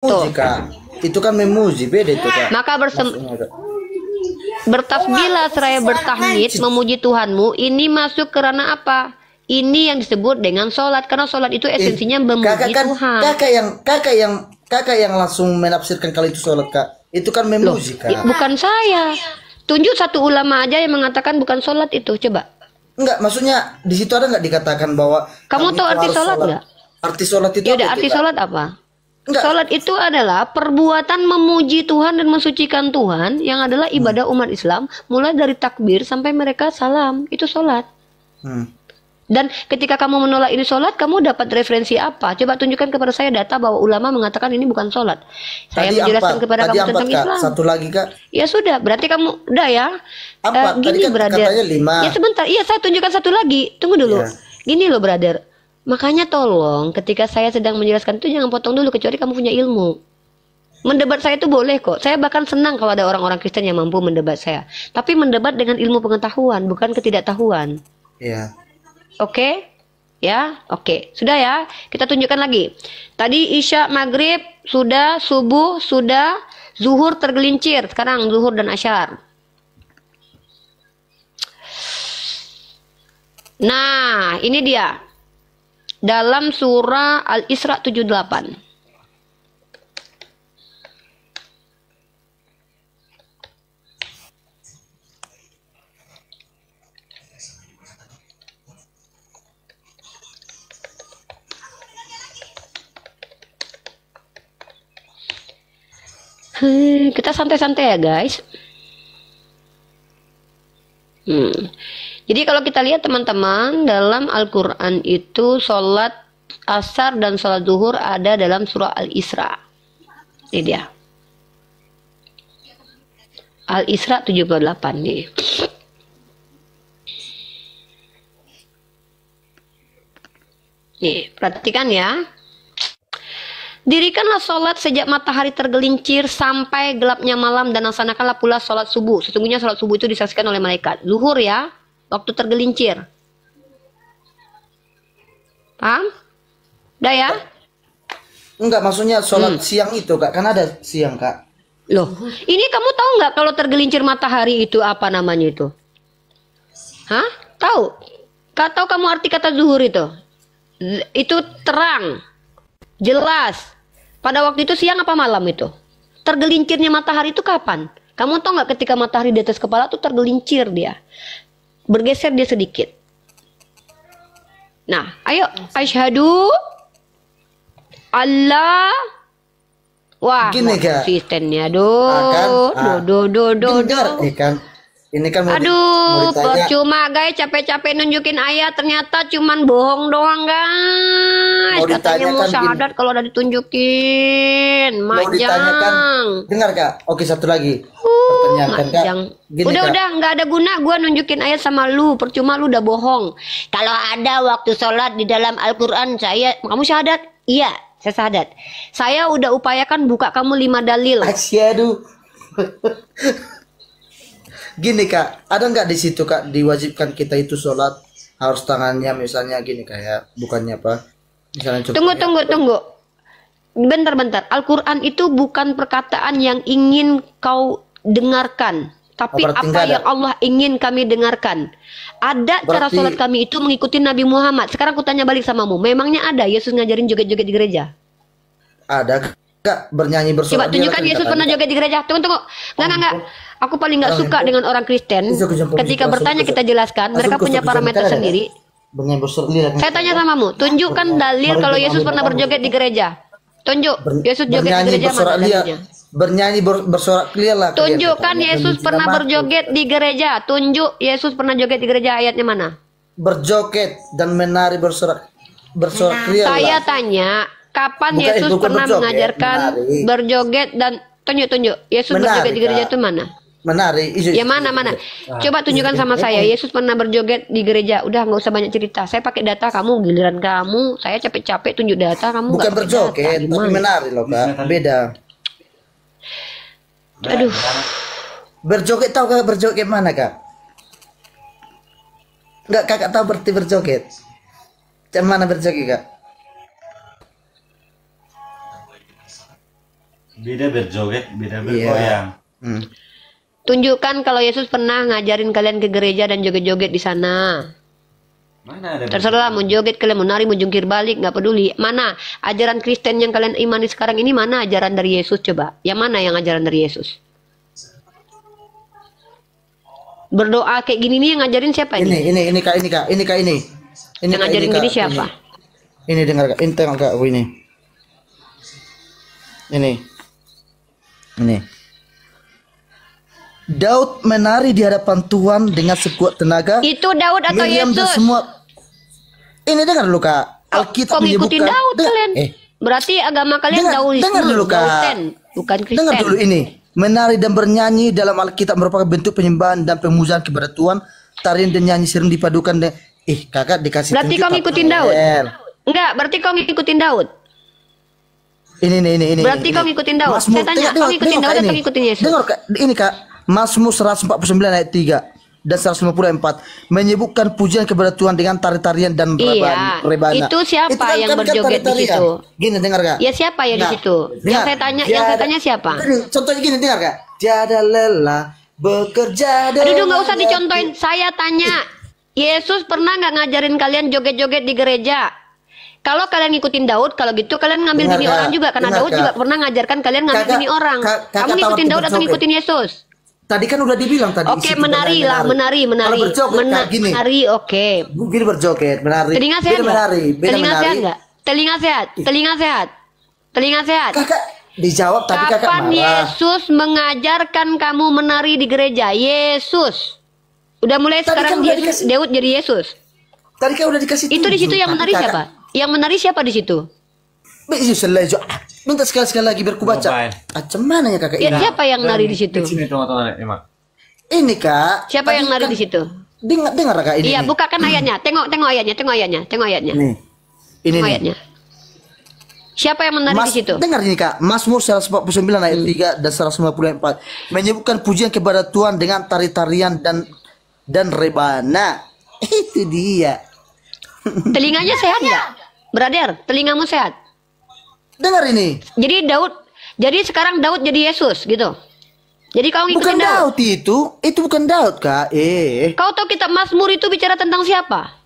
Memuji, Kak. Itu kan memuji, beda itu, Kak. Maka Maksudnya, Kak. bertasbihlah seraya bertahmid memuji Tuhanmu. Ini masuk karena apa? Ini yang disebut dengan sholat, karena sholat itu esensinya memuji Tuhan. Kakak yang langsung menafsirkan kalau itu sholat, Kak. Itu kan memuji, Kak. Bukan saya. Tunjuk satu ulama aja yang mengatakan bukan sholat itu, coba. Enggak, maksudnya di situ ada nggak dikatakan bahwa Kamu tahu arti sholat nggak? Arti sholat itu Ya apa udah, itu, arti Kak? sholat apa? Enggak. Sholat itu adalah perbuatan memuji Tuhan dan mensucikan Tuhan yang adalah ibadah umat Islam, mulai dari takbir sampai mereka salam. Itu sholat. Dan ketika kamu menolak ini sholat, kamu dapat referensi apa? Coba tunjukkan kepada saya data bahwa ulama mengatakan ini bukan sholat. Saya menjelaskan kepada kamu tentang Kak. Islam. Satu lagi, Kak. Ya sudah, berarti kamu udah ya. Tadi Gini, kan brother. katanya 5. Ya sebentar, iya saya tunjukkan satu lagi. Tunggu dulu. Ya. Gini loh, brother. Makanya tolong ketika saya sedang menjelaskan itu jangan potong dulu kecuali kamu punya ilmu. Mendebat saya itu boleh kok. Saya bahkan senang kalau ada orang-orang Kristen yang mampu mendebat saya. Tapi mendebat dengan ilmu pengetahuan, bukan ketidaktahuan. Iya. Oke? Ya, oke. Sudah ya. Kita tunjukkan lagi. Tadi Isya, Maghrib, sudah, subuh, sudah, zuhur tergelincir. Sekarang zuhur dan asyar. Nah, ini dia. Dalam surah Al-Isra 78. Kita santai-santai ya guys. Jadi kalau kita lihat teman-teman, dalam Al-Quran itu sholat asar dan sholat zuhur ada dalam surah Al-Isra. Ini dia. Al-Isra 78 nih. Nih, perhatikan ya. Dirikanlah sholat sejak matahari tergelincir sampai gelapnya malam dan laksanakanlah pula sholat subuh. Sesungguhnya sholat subuh itu disaksikan oleh malaikat. Zuhur ya, waktu tergelincir. Paham? Udah ya? Enggak, maksudnya sholat siang itu, Kak. Kan ada siang, Kak. Loh, ini kamu tahu nggak kalau tergelincir matahari itu apa namanya itu? Hah? Tahu? Tahu kamu arti kata zuhur itu? Itu terang. Jelas. Pada waktu itu siang apa malam itu? Tergelincirnya matahari itu kapan? Kamu tahu nggak ketika matahari di atas kepala tuh tergelincir dia. Bergeser dia sedikit. Nah, ayo. Asyhadu Allah. Wah, Gini, Kak. konsistennya. Do. Dengar, kan. Ini kan mau Aduh, ditanya. percuma guys, capek-capek nunjukin ayat ternyata cuman bohong doang guys. Mau Katanya mau ditanyakan syahadat kalau udah ditunjukin. Mau ditanyakan. Majang. Dengar, Kak. Oke, satu lagi. Pertanyaan, Kak. Majang. Gini, Udah Kak. nggak ada guna gua nunjukin ayat sama lu. Percuma lu udah bohong. Kalau ada waktu sholat di dalam Al-Quran kamu syahadat? Iya, saya syahadat. Saya udah upayakan buka kamu 5 dalil. Asyhadu. Gini, Kak, ada nggak di situ, Kak, diwajibkan kita itu sholat harus tangannya misalnya gini kayak bukannya apa? Misalnya Tunggu. Bentar. Al-Quran itu bukan perkataan yang ingin kau dengarkan, tapi apa yang Allah ingin kami dengarkan. Ada cara sholat kami itu mengikuti Nabi Muhammad. Sekarang aku tanya balik samamu, memangnya ada Yesus ngajarin joget-joget di gereja? Ada, Kak, bernyanyi bersorak. Coba tunjukkan Yesus pernah joget di gereja. Tunggu. Enggak. Aku paling nggak suka dengan orang Kristen. Ketika bertanya kita jelaskan, mereka punya parameter sendiri. Saya tanya samamu, tunjukkan dalil kalau Yesus pernah berjoget di gereja. Tunjuk Yesus joget di gereja mana dalilnya? Bernyanyi bersorak clear lah. Tunjukkan Yesus pernah berjoget di gereja. Tunjuk Yesus pernah joget di gereja, ayatnya mana? Berjoget dan menari bersorak clear. Saya tanya, kapan Yesus pernah mengajarkan berjoget dan tunjuk Yesus berjoget di gereja itu mana? Menari. Ya mana? Coba tunjukkan sama saya. Yesus pernah berjoget di gereja. Udah nggak usah banyak cerita. Saya pakai data, kamu giliran kamu. Saya capek-capek tunjuk data, kamu bukan berjoget, tapi menari loh, Kak. Beda. Aduh. Berjoget, tahu Kak berjoget mana, Kak? Enggak, Kakak tahu berarti berjoget. Macam mana berjoget, Kak? Beda berjoget, beda Iya. bergoyang. Hmm. Tunjukkan kalau Yesus pernah ngajarin kalian ke gereja dan joget-joget di sana. Mana ada? Terserah mau joget kalian, mau nari, mau jungkir balik, nggak peduli. Mana ajaran Kristen yang kalian imani sekarang ini, mana ajaran dari Yesus coba? Yang mana yang ajaran dari Yesus? Berdoa kayak gini nih yang ngajarin siapa ini? Ini kak. Ini Yang Kak, ngajarin Kak. gini siapa? Ini dengar kak. Ini tengok kak. Ini. Daud menari di hadapan Tuhan dengan sekuat tenaga. Itu Daud atau Miriam dan Yesus? semua. Ini dengar dulu kak. Alkitab Kok ngikutin menyebutkan. Daud kalian? Berarti agama kalian dengar dulu kak. Dauden, bukan Kristen. Dengar dulu ini. Menari dan bernyanyi dalam Alkitab merupakan bentuk penyembahan dan pemujian kepada Tuhan. Tarian dan nyanyi sering dipadukan dengan kakak dikasih. Berarti tunjuk kau ngikutin apa? Daud? Enggak, berarti kau ngikutin Daud. Ini. Berarti kau ngikutin Daud. Mazmur, Saya tanya, kau ngikutin tengok, Daud Kak, atau ini. ngikutin Yesus? Dengar kak, ini kak. Mazmur 149 ayat 3 dan 154 menyebutkan pujian kepada Tuhan dengan tari-tarian dan Iya. rebana. Itu siapa kan- yang kan berjoget di tari-tarian. situ? Gini dengar kak. Ya siapa ya di Nah, situ? Yang saya tanya siapa? Contohnya gini dengar kak. Tiada lelah bekerja. Aduh, nggak usah dicontohin. Saya tanya, Yesus pernah nggak ngajarin kalian joget-joget di gereja? Kalau kalian ngikutin Daud, kalau gitu kalian ngambil Dengar, bini Kak. orang juga, karena Dengar, Daud Kak. juga pernah ngajarkan kalian ngambil Kakak- bini orang. Kakak Kamu tahu ngikutin arti Daud atau berjoget? ngikutin Yesus? Tadi kan udah dibilang tadi. Oke, isi menari lah, menari. Kalau berjoget kayak gini. Menari, oke. Gini berjoget, menari. Telinga sehat Beda nggak? menari, beda Telinga menari. sehat nggak? Telinga sehat, telinga sehat, telinga sehat. Kakak dijawab tadi kakak Kapan marah. Yesus mengajarkan kamu menari di gereja? Yesus. Udah mulai Tadi sekarang kan udah Yesus, dikasih- Daud jadi Yesus. Tadi kan udah dikasih Itu di situ tunjuk. yang menari Kakak- siapa? Yang menari siapa di situ? Minta sekali-sekali lagi biar ku baca. Ngapain? Macam mana ya kakak Ya, ini? siapa yang nari di situ? Sini tengok-tengok Emak. Ini kak. Siapa yang tadi nari kan- di situ? Dengar kak ini. Iya, nih. bukakan ayatnya. Tengok ayatnya, tengok ayatnya. Nih. Ini Tengok nih. ayatnya. Siapa yang menari di situ? Dengar ini kak. Mazmur 149 ayat 3 dan 154 menyebutkan pujian kepada Tuhan dengan tari-tarian dan rebana. Itu dia. Telinganya sehat nggak? Brother, telingamu sehat. Dengar ini. Jadi sekarang Daud jadi Yesus gitu. Jadi kau Bukan ngikutin Daud. Daud itu bukan Daud kak. Kau tahu kitab Mazmur itu bicara tentang siapa?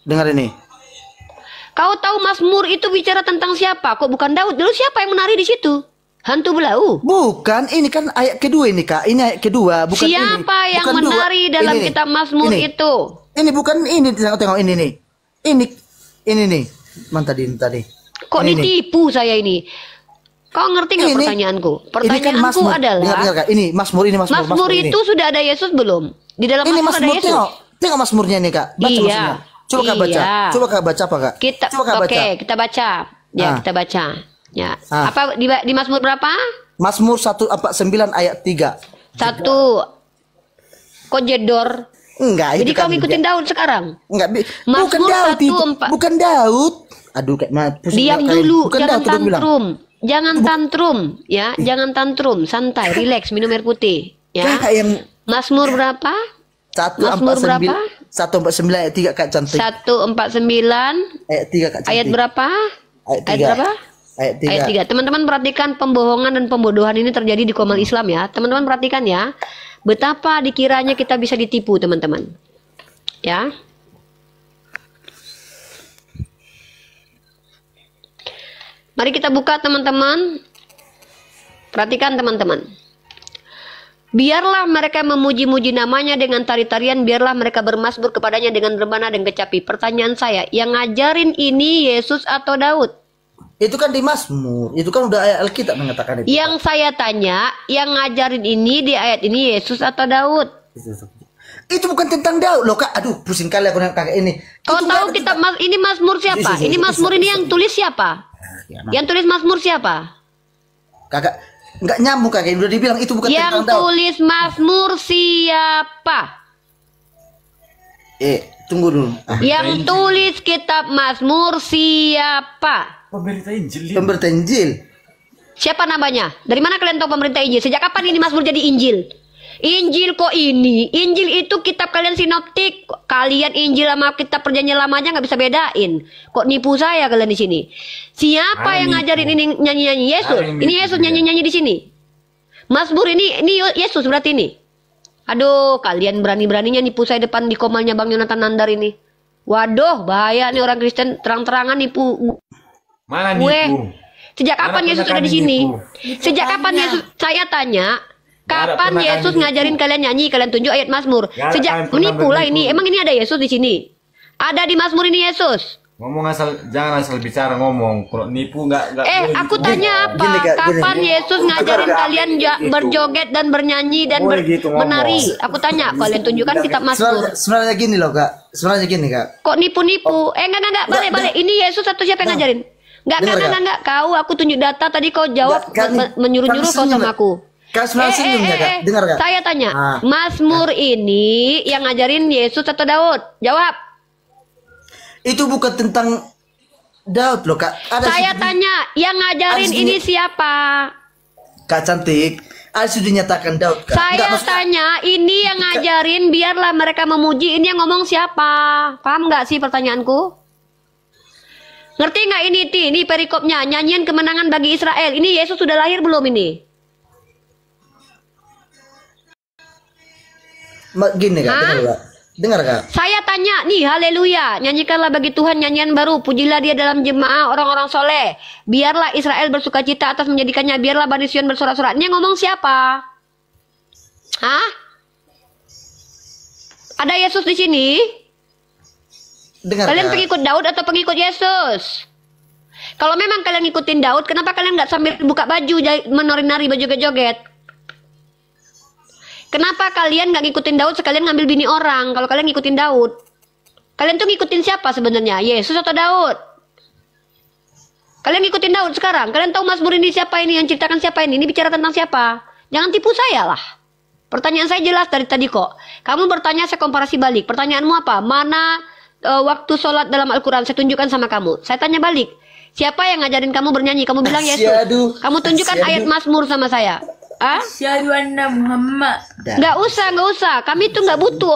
Dengar ini. Kau tahu Mazmur itu bicara tentang siapa? Kok bukan Daud? Dulu siapa yang menari di situ? Hantu belau. Bukan, ini kan ayat kedua ini kak. Ini ayat kedua, bukan ini. Siapa yang Bukan dua. menari dalam Ini nih. kitab Mazmur Ini. itu? Ini bukan ini, tengok ini nih. Ini nih. Mana tadi? Kok Ini nih. ditipu saya ini? Kau ngerti nggak Ini. pertanyaanku? Ini kan Pertanyaanku Mazmur. adalah Dengar, kak. Ini Mazmur ini Mazmur. Mazmur ini. itu sudah ada Yesus belum? Di dalam Ini Mazmur ada Mazmur Yesus. tengok Mazmurnya nih kak. Baca Iya. Mazmurnya. Coba kak baca. Iya. Coba kak baca apa kak? Kita Coba kak baca. kita baca. Ya, Ah. kita baca. Ya. Ah. Apa di Mazmur berapa? Mazmur 149 ayat 3. Satu. Kok jedor? Enggak, Jadi itu kau kan ngikutin Daud sekarang? Enggak, bukan Mazmur Daud itu. 1:4. Bukan Daud. Aduh kayak mana? pusing Diam kak, dulu, bukan jangan Daud, udah bilang. tantrum. Jangan tantrum, ya. Jangan tantrum, santai, relax, minum air putih, ya. Kakak yang Mazmur berapa? Mazmur berapa? 149 ayat 3 kak cantik. 149 Ayat 3 kak cantik. ayat berapa? Ayat Ayat 3. berapa? Ayat 3. Ayat 3. Teman-teman perhatikan pembohongan dan pembodohan ini terjadi di Komal Islam ya. Teman-teman perhatikan ya. Betapa dikiranya kita bisa ditipu, teman-teman. Ya. Mari kita buka, teman-teman. Perhatikan, teman-teman. Biarlah mereka memuji-muji namanya dengan tari-tarian, biarlah mereka bermasmur kepadanya dengan rebana dan kecapi. Pertanyaan saya, yang ngajarin ini Yesus atau Daud? Itu kan di Mazmur. Itu kan udah ayat Alkitab mengatakan itu. Yang saya tanya, yang ngajarin ini di ayat ini Yesus atau Daud? Itu bukan tentang Daud loh kak. Aduh pusing kali aku nengok kakak ini. Kau Itu tahu nggak ada kitab ini Mazmur siapa? Ini Mazmur ini yang tulis siapa? Ya, Yang tulis Mazmur siapa? kakak nggak nyambung kakak. Udah dibilang itu bukan Yang tentang Daud. tulis Mazmur siapa? Tunggu dulu. Yang tulis kitab Mazmur siapa? Pemerintah Injil. Pemberita Injil. Siapa namanya? Dari mana kalian tahu pemerintah Injil? Sejak kapan ini Mazmur jadi Injil? Injil kok ini? Injil itu kitab kalian sinoptik. Kalian Injil sama kitab perjanjian lama aja nggak bisa bedain. Kok nipu saya kalian di sini? Siapa yang ngajarin ini nyanyi-nyanyi? Yesus. Ini Yesus nyanyi-nyanyi di sini. Mazmur ini Yesus berarti ini. Aduh, kalian berani-beraninya nipu saya depan di komalnya Bang Yonatan Nandar ini. Waduh, bahaya nih orang Kristen terang-terangan nipu. Mana Gue. nipu? Sejak Mana kapan Yesus pernah ada di kami sini? nipu? Sejak kapan Yesus? Saya tanya, Nggak ada kapan pernah Yesus kami ngajarin nipu. kalian nyanyi, kalian tunjuk ayat Mazmur? Nggak ada Sejak kami pernah menipu lah menipu. ini. Emang ini ada Yesus di sini? Ada di Mazmur ini Yesus. Ngomong jangan asal bicara ngomong. Kalau nipu nggak boleh Aku gitu. tanya apa? Gini, Kak, gini. Kapan Yesus ngajarin Kak, kalian gitu. berjoget dan bernyanyi dan Boleh gitu ngomong. menari? Aku tanya, kalian tunjukkan kitab Mazmur. Sebenarnya gini loh Kak. Sebenarnya gini Kak. Kok nipu-nipu? Enggak, balik. Ini Yesus atau siapa yang ngajarin? Enggak. Kau, aku tunjuk data tadi kau jawab Kak, menyuruh-nyuruh kau senyum, sama Kak. aku. Kak sebenarnya senyum ya Kak. Dengar Kak. Saya tanya, Ah. Mazmur ini yang ngajarin Yesus atau Daud? Jawab. Itu bukan tentang Daud loh Kak. Saya tanya, yang ngajarin ada ini siapa? Kak cantik. Ada sudah dinyatakan Daud Kak. Saya maksud- tanya, ini yang ngajarin biarlah mereka memuji. Ini yang ngomong siapa? Paham nggak sih pertanyaanku? Ngerti nggak ini ini perikopnya? Nyanyian kemenangan bagi Israel. Ini Yesus sudah lahir belum ini? Gini Kak, Hah? dengar Kak. Dengar Kak. Saya tanya nih, haleluya, nyanyikanlah bagi Tuhan nyanyian baru, pujilah dia dalam jemaah orang-orang soleh. Biarlah Israel bersuka cita atas menjadikannya, biarlah Bani Sion bersorak-sorak. Ini yang ngomong siapa? Hah? Ada Yesus di sini? Dengar Kalian Kak. pengikut Daud atau pengikut Yesus? Kalau memang kalian ngikutin Daud, kenapa kalian nggak sambil buka baju, menari-nari, berjoget-joget? Kenapa kalian nggak ngikutin Daud sekalian ngambil bini orang? Kalau kalian ngikutin Daud, kalian tuh ngikutin siapa sebenarnya? Yesus atau Daud? Kalian ngikutin Daud sekarang? Kalian tahu Mazmur ini siapa ini? Yang ceritakan siapa ini? Ini bicara tentang siapa? Jangan tipu saya lah. Pertanyaan saya jelas dari tadi kok. Kamu bertanya, saya komparasi balik. Pertanyaanmu apa? Mana waktu sholat dalam Al-Quran? Saya tunjukkan sama kamu. Saya tanya balik. Siapa yang ngajarin kamu bernyanyi? Kamu bilang Yesus. Asyhadu. Kamu tunjukkan Asyhadu. ayat Mazmur sama saya. Ah? Asyhadu anna Muhammad. Nggak usah. Kami tuh nggak butuh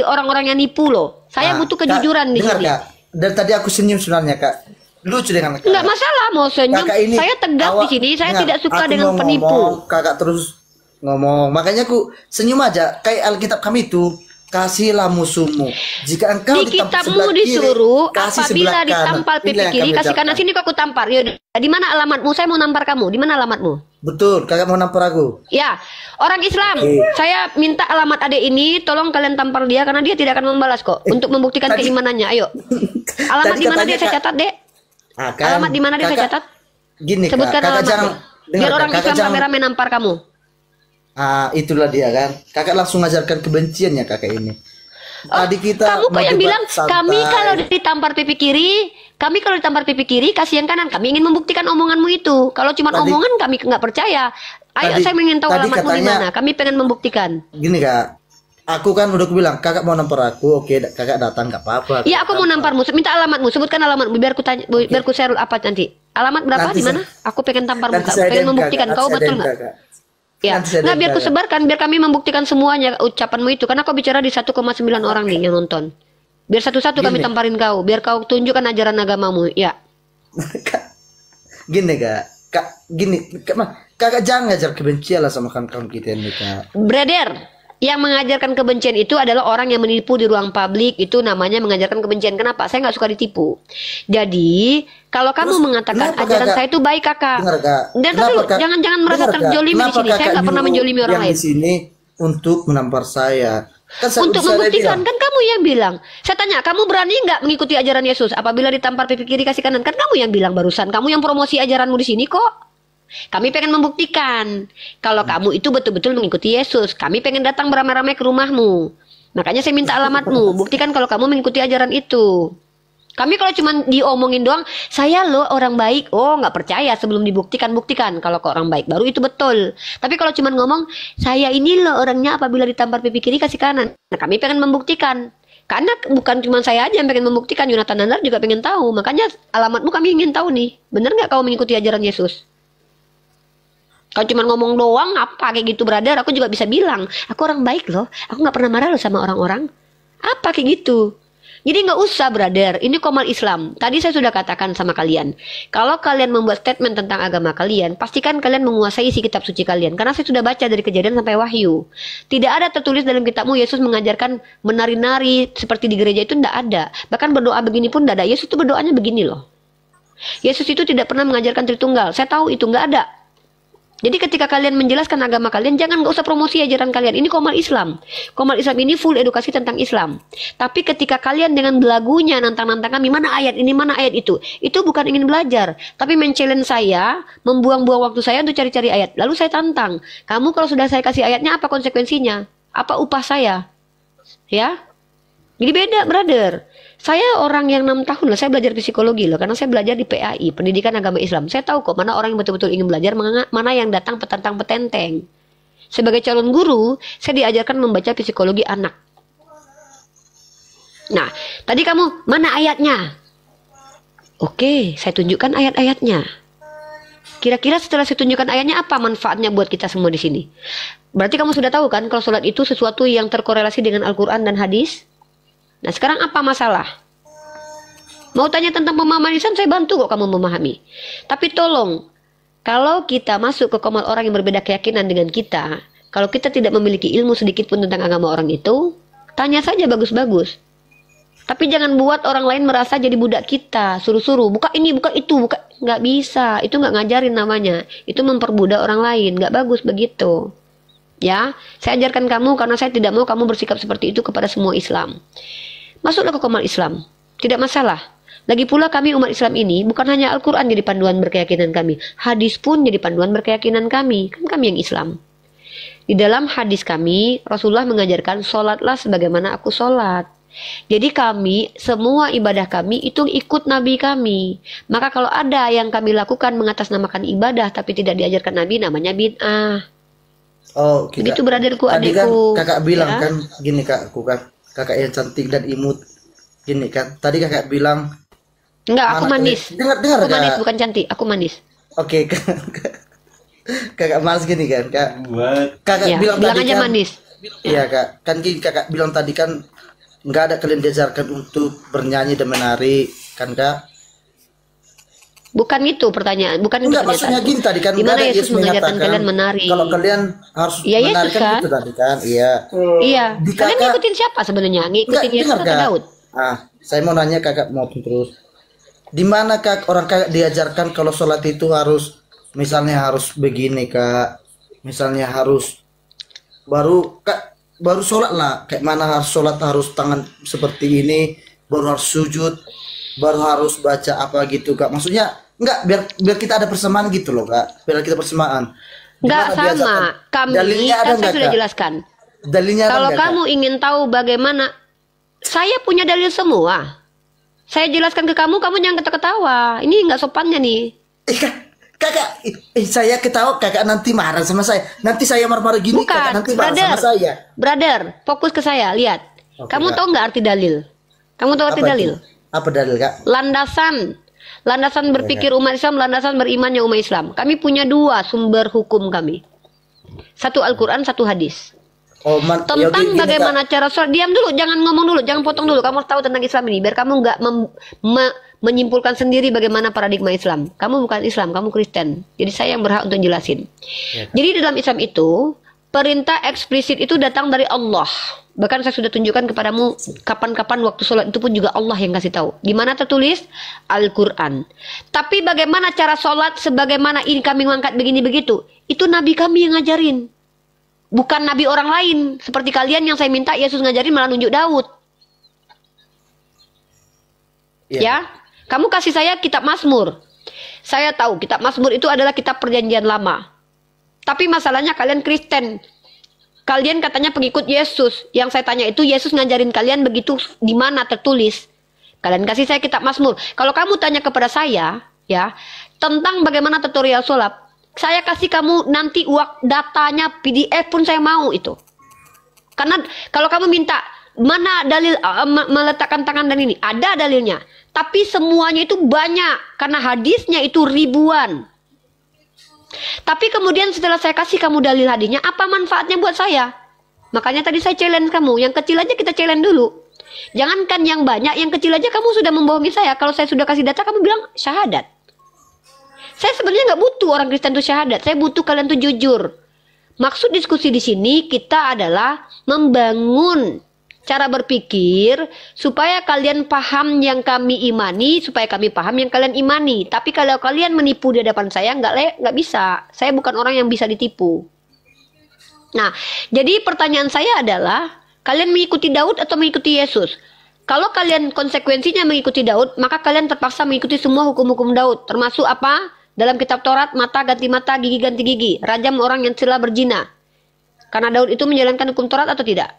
orang-orang yang nipu loh. Saya butuh kejujuran di dengar sini. Kak. Dari tadi aku senyum sebenarnya Kak. Lucu dengan Kak. Nggak masalah mau senyum. Kakak ini Saya tegas di sini. Saya dengar, tidak suka aku dengan mau penipu. ngomong, Kakak terus ngomong. Makanya aku senyum aja. Kayak Alkitab kami itu, kasihlah musuhmu. Jika engkau Di ditampar kitabmu sebelah kiri, disuruh kasih apabila sebelah kanan. ditampar pipi Inilah yang kiri kami kasih kanan ucapkan. sini kok aku tampar. Yaudah. Di mana alamatmu? Saya mau nampar kamu. Di mana alamatmu? Betul, kakak mau nampar aku. Ya, orang Islam. Oke. Saya minta alamat adik ini. Tolong kalian tampar dia karena dia tidak akan membalas kok. Untuk membuktikan tadi- keimanannya. Ayo. Alamat Tadi di mana katanya, dia saya Kak, catat, Dek? Ah, kan, Alamat di mana dia saya kakak- catat? Gini Sebutkan kak, kakak alamat. jangan Dek. dengar, Biar Kak, orang kakak Islam jangan. rame-rame nampar kamu. Ah, itulah dia kan. Kakak langsung ngajarkan kebenciannya kakak ini. Tadi kita Kamu kok mau yang debat bilang santai. kami kalau ditampar pipi kiri, kasih yang kanan. Kami ingin membuktikan omonganmu itu. Kalau cuma Tadi- omongan kami nggak percaya. Ayo Tadi- saya ingin tahu tadi alamatmu di katanya- mana. Kami pengen membuktikan. Gini kak, aku kan udah bilang kakak mau nampar aku, oke kakak datang nggak apa-apa. Iya, aku mau namparmu. Minta alamatmu. Sebutkan alamatmu biar ku tanya, biar ku share apa nanti. Alamat berapa Nanti di mana? Aku pengen tampar Nanti muka. saya Pengen DM, membuktikan Kak. kau Nanti saya betul DM, nggak? Kak. Ya, Nanti saya nggak DM, biar ku Kak. sebarkan, biar kami membuktikan semuanya ucapanmu itu. Karena kau bicara di 1,9 orang nih yang nonton. Biar satu-satu kami Gini. tamparin kau. Biar kau tunjukkan ajaran agamamu. Ya. Kak, gini kak, gini kakak jangan ngajar kebencian lah sama kawan-kawan kita ini kak. Brother, yang mengajarkan kebencian itu adalah orang yang menipu di ruang publik. Itu namanya mengajarkan kebencian. Kenapa? Saya nggak suka ditipu. Jadi, kalau kamu Terus, mengatakan kenapa, ajaran Kakak? saya itu baik, kakak. Dengar kak. Dan Kenapa, tapi Kak? jangan merasa Dengar, Kak. terjolimi di Kenapa sini. Saya kakak nggak pernah nyuruh menjolimi orang yang lain. di sini untuk menampar saya. Kan Untuk saya membuktikan, bilang, kan kamu yang bilang. Saya tanya, kamu berani nggak mengikuti ajaran Yesus? Apabila ditampar pipi kiri kasih kanan, kan kamu yang bilang barusan. Kamu yang promosi ajaranmu di sini kok. Kami pengen membuktikan kalau kamu itu betul-betul mengikuti Yesus. Kami pengen datang beramai-ramai ke rumahmu. Makanya saya minta alamatmu. Buktikan kalau kamu mengikuti ajaran itu. Kami kalau cuma diomongin doang, saya loh orang baik. Oh, nggak percaya sebelum buktikan kalau kok orang baik. Baru itu betul. Tapi kalau cuma ngomong, saya ini loh orangnya apabila ditampar pipi kiri kasih kanan. Nah, kami pengen membuktikan. Karena bukan cuma saya aja yang pengen membuktikan. Yonatan Nandar juga pengen tahu. Makanya alamatmu kami ingin tahu nih. Bener nggak kau mengikuti ajaran Yesus? Kalau cuma ngomong doang apa kayak gitu brother, aku juga bisa bilang, aku orang baik loh, aku nggak pernah marah loh sama orang-orang. Apa kayak gitu. Jadi nggak usah brother, ini komal Islam. Tadi saya sudah katakan sama kalian, kalau kalian membuat statement tentang agama kalian, pastikan kalian menguasai isi kitab suci kalian. Karena saya sudah baca dari Kejadian sampai Wahyu. Tidak ada tertulis dalam kitabmu Yesus mengajarkan menari-nari seperti di gereja, itu tidak ada. Bahkan berdoa begini pun tidak ada. Yesus itu berdoanya begini loh. Yesus itu tidak pernah mengajarkan Tritunggal. Saya tahu itu nggak ada. Jadi ketika kalian menjelaskan agama kalian, jangan nggak usah promosi ajaran kalian. Ini komal Islam. Komal Islam ini full edukasi tentang Islam. Tapi ketika kalian dengan belagunya nantang-nantang kami, mana ayat ini, mana ayat itu bukan ingin belajar, tapi men-challenge saya, membuang-buang waktu saya untuk cari-cari ayat. Lalu saya tantang, kamu kalau sudah saya kasih ayatnya, apa konsekuensinya? Apa upah saya? Ya? Jadi beda, brother. Saya orang yang 6 tahun lah, saya belajar psikologi loh, karena saya belajar di PAI, Pendidikan Agama Islam. Saya tahu kok mana orang yang betul-betul ingin belajar, mana yang datang petantang-petenteng. Sebagai calon guru, saya diajarkan membaca psikologi anak. Nah, tadi kamu, mana ayatnya? Oke, saya tunjukkan ayat-ayatnya. Kira-kira setelah saya tunjukkan ayatnya, apa manfaatnya buat kita semua di sini? Berarti kamu sudah tahu kan, kalau sholat itu sesuatu yang terkorelasi dengan Al-Quran dan hadis? Nah sekarang apa masalah? Mau tanya tentang pemahaman Islam, saya bantu kok kamu memahami. Tapi tolong, kalau kita masuk ke komal orang yang berbeda keyakinan dengan kita, kalau kita tidak memiliki ilmu sedikit pun tentang agama orang itu, tanya saja bagus-bagus. Tapi jangan buat orang lain merasa jadi budak kita, suruh-suruh, buka ini, buka itu, buka. Nggak bisa, itu nggak ngajarin namanya. Itu memperbudak orang lain, nggak bagus begitu. Ya, saya ajarkan kamu karena saya tidak mau kamu bersikap seperti itu kepada semua Islam. Masuklah ke komal Islam, tidak masalah. Lagi pula kami umat Islam ini bukan hanya Al-Quran jadi panduan berkeyakinan kami, hadis pun jadi panduan berkeyakinan kami, kan kami yang Islam. Di dalam hadis kami, Rasulullah mengajarkan sholatlah sebagaimana aku sholat. Jadi kami, semua ibadah kami itu ikut Nabi kami. Maka kalau ada yang kami lakukan mengatasnamakan ibadah tapi tidak diajarkan Nabi, namanya bid'ah. Oh, kita, begitu brotherku, tadi adikku. Kan kakak bilang ya? kan gini kakak yang cantik dan imut gini kan. Tadi kakak bilang enggak, aku manis. Dengar aku Kak. manis, bukan cantik, aku manis. Oke, kakak manis gini kan, Kak. Kakak Ya, bilang bilang tadi aja kan, manis. Iya Kak, kan gini kakak bilang tadi kan nggak ada kalian diajarkan untuk bernyanyi dan menari kan Kak? Bukan itu pertanyaan, bukan itu Enggak, maksudnya gini tadi kan, di mana nggak ada Yesus mengajarkan kalian menari? Kalau kalian harus Iya, menari Yesus kan kan? itu tadi kan, iya. Iya, Di kalian kakak- ngikutin siapa sebenarnya? Ngikutin Enggak, Yesus dengar, atau Kak. Daud? Saya mau nanya kakak mau terus. Di mana Kak orang kakak diajarkan kalau sholat itu harus misalnya harus begini Kak, misalnya harus baru sholat lah, kayak mana harus sholat harus tangan seperti ini, baru harus sujud, baru harus baca apa gitu Kak. Maksudnya enggak biar kita ada persamaan gitu loh Kak, biar kita persamaan. Di Enggak mana sama. diajarkan? Kami Dalilnya ada kan saya enggak, sudah Kak? jelaskan. Dalilnya ada Kalau enggak, Kak? kamu ingin tahu bagaimana, saya punya dalil semua. Saya jelaskan ke kamu, kamu jangan ketawa-ketawa. Ini nggak sopannya nih. Kakak, saya ketawa kakak nanti marah sama saya. Nanti saya marah-marah gini, Bukan, kakak nanti marah sama saya. brother, fokus ke saya. Lihat, Oke, kamu Kak. tahu nggak arti dalil? Kamu tahu arti Apa dalil? itu? Apa dalil Kak? Landasan berpikir umat Islam, landasan berimannya umat Islam. Kami punya 2 sumber hukum kami. Satu Al-Quran, satu hadis. Oh, ya, Tentang gini, bagaimana cara sholat. Diam dulu, jangan ngomong dulu, jangan potong dulu. Kamu harus tahu tentang Islam ini, biar kamu nggak menyimpulkan sendiri bagaimana paradigma Islam. Kamu bukan Islam, kamu Kristen. Jadi saya yang berhak untuk jelasin. Ya, Jadi dalam Islam itu, perintah eksplisit itu datang dari Allah. Bahkan saya sudah tunjukkan kepadamu kapan-kapan waktu sholat itu pun juga Allah yang kasih tahu. Di mana tertulis? Al-Quran. Tapi bagaimana cara sholat, sebagaimana ini kami ngangkat begini begitu, itu Nabi kami yang ngajarin. Bukan Nabi orang lain. Seperti kalian yang saya minta Yesus ngajarin malah nunjuk Daud. Ya, kamu kasih saya kitab Mazmur. Saya tahu kitab Mazmur itu adalah kitab perjanjian lama. Tapi masalahnya kalian Kristen. Kalian katanya pengikut Yesus. Yang saya tanya itu Yesus ngajarin kalian begitu di mana tertulis. Kalian kasih saya kitab Mazmur. Kalau kamu tanya kepada saya, ya, tentang bagaimana tutorial sholat, saya kasih kamu nanti datanya PDF pun saya mau itu. Karena kalau kamu minta mana dalil meletakkan tangan dan ini, ada dalilnya. Tapi semuanya itu banyak karena hadisnya itu ribuan. Tapi kemudian setelah saya kasih kamu dalil hadisnya, apa manfaatnya buat saya? Makanya tadi saya challenge kamu, yang kecil aja kita challenge dulu. Jangankan yang banyak, yang kecil aja kamu sudah membohongi saya. Kalau saya sudah kasih data, kamu bilang syahadat. Saya sebenarnya nggak butuh orang Kristen itu syahadat. Saya butuh kalian tuh jujur. Maksud diskusi di sini kita adalah membangun cara berpikir supaya kalian paham yang kami imani, supaya kami paham yang kalian imani. Tapi kalau kalian menipu di hadapan saya, nggak bisa. Saya bukan orang yang bisa ditipu. Nah, jadi pertanyaan saya adalah, kalian mengikuti Daud atau mengikuti Yesus? Kalau kalian konsekuensinya mengikuti Daud, maka kalian terpaksa mengikuti semua hukum-hukum Daud. Termasuk apa? Dalam kitab Taurat, mata ganti mata, gigi ganti gigi. Rajam orang yang celah berzina. Karena Daud itu menjalankan hukum Taurat atau tidak?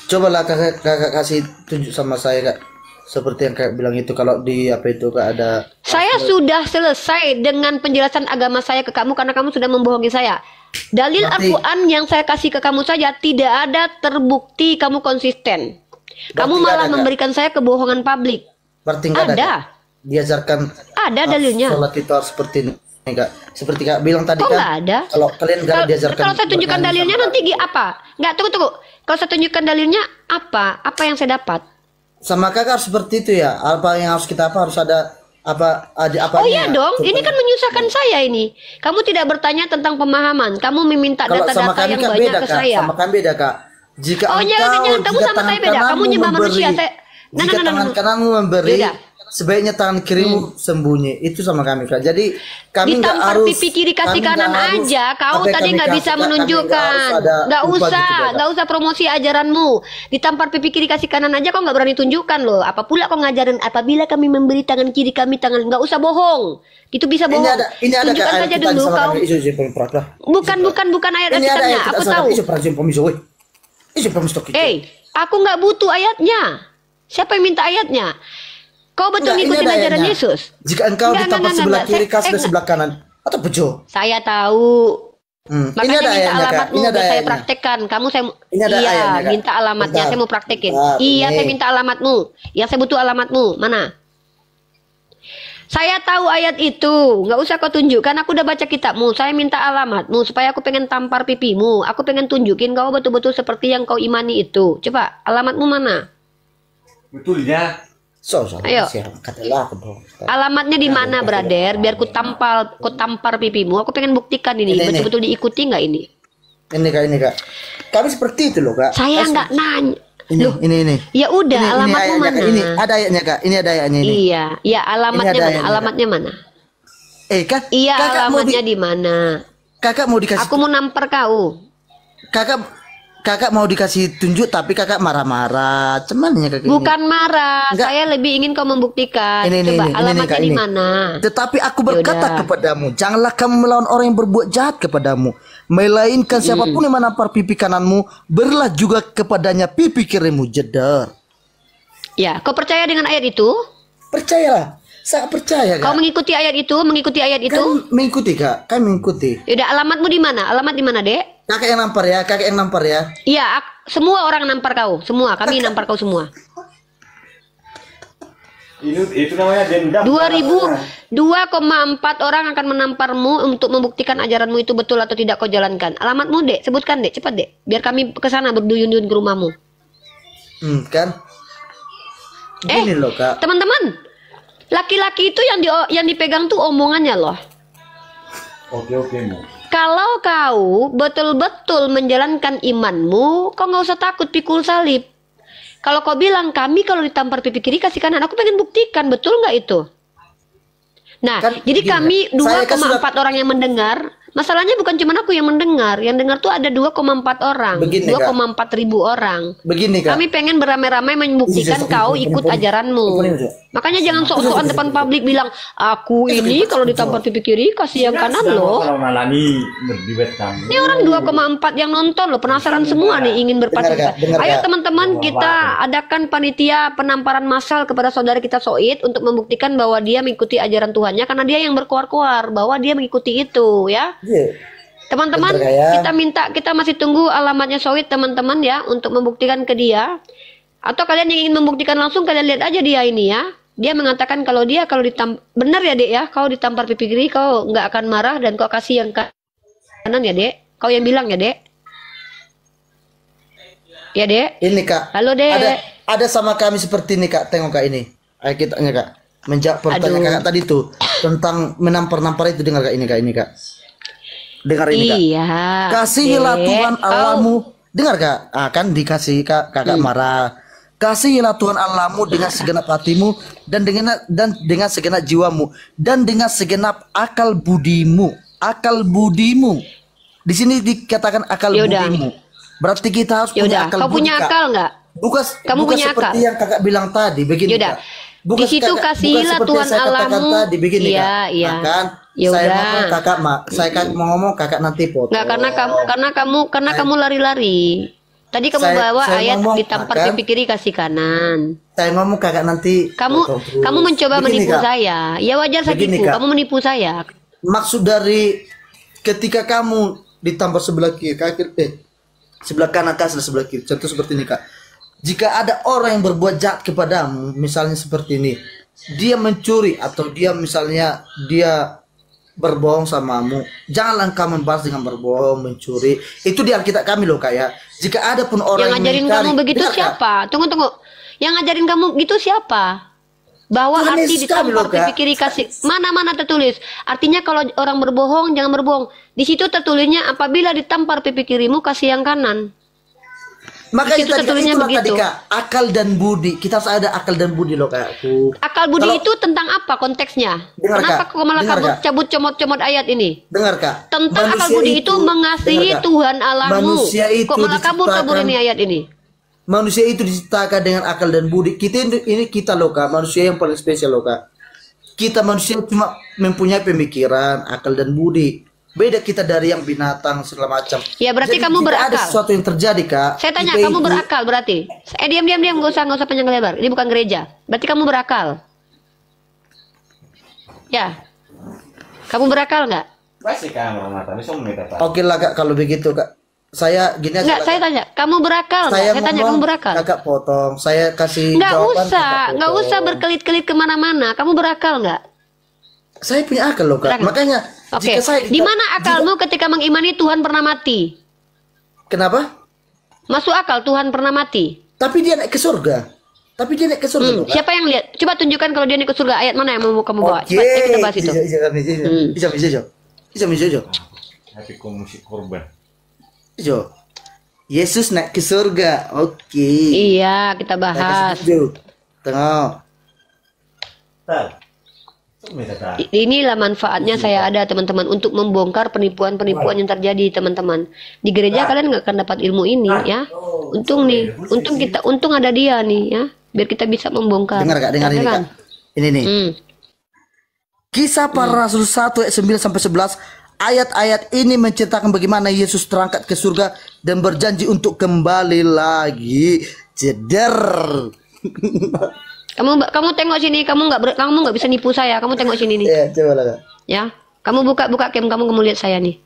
Cobalah kakak kasih tunjuk sama saya, Kak. Seperti yang Kak bilang itu, kalau di apa itu Kak ada. Saya sudah selesai dengan penjelasan agama saya ke kamu karena kamu sudah membohongi saya. Dalil Al-Quran yang saya kasih ke kamu saja tidak ada terbukti kamu konsisten. Kamu malah memberikan saya kebohongan publik. Berarti nggak ada. Diajarkan ada dalilnya. Sholat itu harus seperti ini, Kak. Seperti Kak bilang tadi kok kan. Nggak ada. Kalau kalian nggak diajarkan. Kalau saya tunjukkan dalilnya nanti apa? Nggak, tunggu. Kalau saya tunjukkan dalilnya apa? Apa yang saya dapat? Sama Kakak harus seperti itu ya. Apa yang harus kita harus ada apa Oh iya dong, ini kan menyusahkan saya ini. Kamu tidak bertanya tentang pemahaman, kamu meminta data-data yang banyak beda, ke Kak. saya. Sama kami beda, Kak. Jika jangan, kamu sama saya beda. Kamu nyembah manusia. Jika tangan kananmu memberi, sebaiknya tangan kirimu sembunyi. Itu sama kami, Kak. Jadi kami nggak harus pipi kiri kasih kanan aja. Kau tadi nggak bisa menunjukkan. Nggak usah promosi ajaranmu. Ditampar pipi kiri kasih kanan aja kau nggak berani tunjukkan loh. Apa pula kau ngajarin? Apabila kami memberi tangan kiri kami tangan, nggak usah bohong. Itu bisa bohong. Ini ada tunjukkan saja dulu kau. Bukan ayat kitabnya. Aku tahu. Aku nggak butuh ayatnya. Siapa yang minta ayatnya? Kau betul ngikutin ajaran Yesus? Jika engkau ditampar sebelah kiri, kau sebelah kanan, atau bejo? Saya tahu. Makanya minta alamatmu biar saya praktekkan. Minta alamatnya. Saya mau praktekin. Saya minta alamatmu. Saya butuh alamatmu. Mana? Saya tahu ayat itu. Nggak usah kau tunjukkan. Aku udah baca kitabmu. Saya minta alamatmu supaya aku pengen tampar pipimu. Aku pengen tunjukin kau betul-betul seperti yang kau imani itu. Coba alamatmu mana? Betul ya. Ayo. Alamatnya di mana, brother? Biar ku tampar pipimu. Aku pengen buktikan ini betul-betul diikuti nggak ini? Ini Kak. Kami seperti itu loh, Kak. Saya nggak nanya. Ini. Ya udah, alamatmu mana? Kak. Ini ada ayatnya, Kak. Ini ada ayatnya ini. Iya, alamatnya mana? Alamatnya mana? Kak. Iya, alamatnya di mana? Kakak mau dikasih. Aku mau nampar kau. Kakak mau dikasih tunjuk tapi kakak marah-marah. Cuman ya kakak. Bukan marah. Enggak. Saya lebih ingin kau membuktikan. Coba alamatnya di mana? Tetapi aku berkata kepadamu, janganlah kamu melawan orang yang berbuat jahat kepadamu, melainkan siapapun yang menampar pipi kananmu, berilah juga kepadanya pipi kirimu. Jedar. Ya, kau percaya dengan ayat itu? Percayalah. Saya percaya, Kak. Kau mengikuti ayat itu? Kan mengikuti, Kak. Kan mengikuti. Yaudah, alamatmu di mana? Alamat di mana, Dek? Kakak yang nampar ya. Iya, semua orang nampar kau. Semua, kami nampar kau semua. Itu namanya dendam. 2,4 orang akan menamparmu untuk membuktikan ajaranmu itu betul atau tidak kau jalankan. Alamatmu, Dek. Sebutkan, Dek. Cepat, Dek. Biar kami ke sana berduyun-duyun ke rumahmu. Kan? Gini loh, Kak. Teman-teman. Laki-laki itu yang dipegang tuh omongannya loh. Oke, Mo. Kalau kau betul-betul menjalankan imanmu, kau nggak usah takut pikul salib. Kalau kau bilang kami kalau ditampar pipi kiri kasih kanan, aku pengen buktikan betul nggak itu? Nah, kan, jadi gini, kami 2,4 orang yang mendengar. Masalahnya bukan cuma aku yang mendengar. Yang dengar tuh ada 2,4 orang. 2,4 ribu orang. Begini, Kak. Kami pengen beramai-ramai membuktikan kau ikut ajaranmu. Makanya jangan sok-sokan depan publik bilang, aku ini kalau ditampar pipi kiri kasih yang kanan loh. Ini orang 2,4 yang nonton loh. Penasaran semua nih ingin berpartisipasi. Ayo teman-teman, kita adakan panitia penamparan massal kepada saudara kita Soid untuk membuktikan bahwa dia mengikuti ajaran Tuhannya karena dia yang berkoar-koar bahwa dia mengikuti itu ya. Teman-teman, kita masih tunggu alamatnya Soid teman-teman ya untuk membuktikan ke dia. Atau kalian yang ingin membuktikan langsung kalian lihat aja dia ini ya. Dia mengatakan kalau benar ya dek ya, kau ditampar pipi kiri kau nggak akan marah dan kau kasih yang kanan ya dek. Kau yang bilang ya dek. Ya dek. Ini kak. Halo dek. Ada sama kami seperti ini kak. Tengok kak ini. Ayo kita kak. Menjawab pertanyaan kakak tadi tuh tentang menampar-nampar itu, dengar kak ini kak. Dengar ini kak. Iya. Kasihilah dek. Tuhan Allahmu. Dengar kak. Kan dikasih kakak marah. Kasihilah Tuhan Allahmu dengan segenap hatimu dan dengan segenap jiwamu dan dengan segenap akal budimu. Akal budimu. Di sini dikatakan akal budimu. Berarti kita harus punya akal kau budi, punya akal nggak? Bukan punya seperti akal? yang kakak bilang tadi begini kak. Di situ kasihilah Tuhan Allahmu. Tadi begini iya, kak. Iya. Kan saya mau ngomong kakak nanti potong. Nggak, karena kamu lari-lari. Tadi kamu bawa ayat ditampar pipi kiri kasih kanan. Saya ngomong kakak nanti. Kamu mencoba begini, menipu kak. saya. Ya wajar saya Begini, tipu. kak. Kamu menipu saya. Maksud dari ketika kamu ditampar sebelah kiri, sebelah kanan kak, sebelah kiri. Contoh seperti ini kak. Jika ada orang yang berbuat jahat kepadamu, misalnya seperti ini, dia mencuri atau dia misalnya dia berbohong samamu, janganlah kamu membalas dengan berbohong, mencuri. Itu di Alkitab kami loh kak ya. Jika ada pun orang yang ngajarin kamu begitu siapa? Tunggu. Yang ngajarin kamu gitu siapa? Bahwa Tuhan arti Yesus kami loh, ditampar pipi kiri kasih mana tertulis. Artinya kalau orang berbohong jangan berbohong. Di situ tertulisnya apabila ditampar pipi kirimu kasih yang kanan. Makanya tertulisnya begitu. tadi kak, akal dan budi. Kita harus ada akal dan budi loh kak. Akal budi itu tentang apa konteksnya? Dengar, Kenapa kak. kau malah Dengar, kabur kak. cabut comot ayat ini? Dengar kak. Tentang akal budi itu mengasihi dengar, Kak. Tuhan Allahmu. Manusia itu Kok malah kabur ini ayat ini? Manusia itu diciptakan dengan akal dan budi. Kita loh kak, manusia yang paling spesial loh kak. Kita manusia cuma mempunyai pemikiran, akal dan budi. Beda kita dari yang binatang segala macam. Ya berarti Jadi, kamu jika berakal. ada sesuatu yang terjadi kak. Saya tanya, kamu berakal berarti? Diam, nggak usah panjang lebar. Ini bukan gereja. Berarti kamu berakal. Ya, kamu berakal nggak? Pasti kamu mata, ini semua minta tak. Oke lah kak, kalau begitu kak. Saya gini aja. Nggak, lah, saya Kak. tanya, kamu berakal nggak? Saya tanya, kamu berakal? Kakak potong. Saya kasih Nggak jawaban, usah, kakak nggak potong. usah berkelit-kelit kemana-mana. Kamu berakal nggak? Saya punya akal loh kak. Berakal. Makanya Oke. jika saya Di mana akalmu ketika mengimani Tuhan pernah mati? Kenapa? Masuk akal Tuhan pernah mati? Tapi dia naik ke surga. Loh, Kak. Siapa yang lihat? Coba tunjukkan kalau dia naik ke surga. Ayat mana yang mau kamu bawa? Oke. Coba kita bahas itu. Bisa. Tapi kau musik korban. Jo. Yesus naik ke surga. Oke. Iya, kita bahas. Tengok. Inilah manfaatnya saya ada teman-teman untuk membongkar penipuan-penipuan yang terjadi teman-teman di gereja. Kalian nggak akan dapat ilmu ini ya. Untung ada dia nih ya, biar kita bisa membongkar. Dengar kak, dengar ini kak. Ini nih. Kisah para Rasul 1 ayat 9 sampai 11. Ayat-ayat ini menceritakan bagaimana Yesus terangkat ke surga dan berjanji untuk kembali lagi. Jeder. Kamu tengok sini, kamu nggak bisa nipu saya. Kamu tengok sini nih. Ya, coba lah kak. Ya, kamu buka cam kamu lihat saya nih.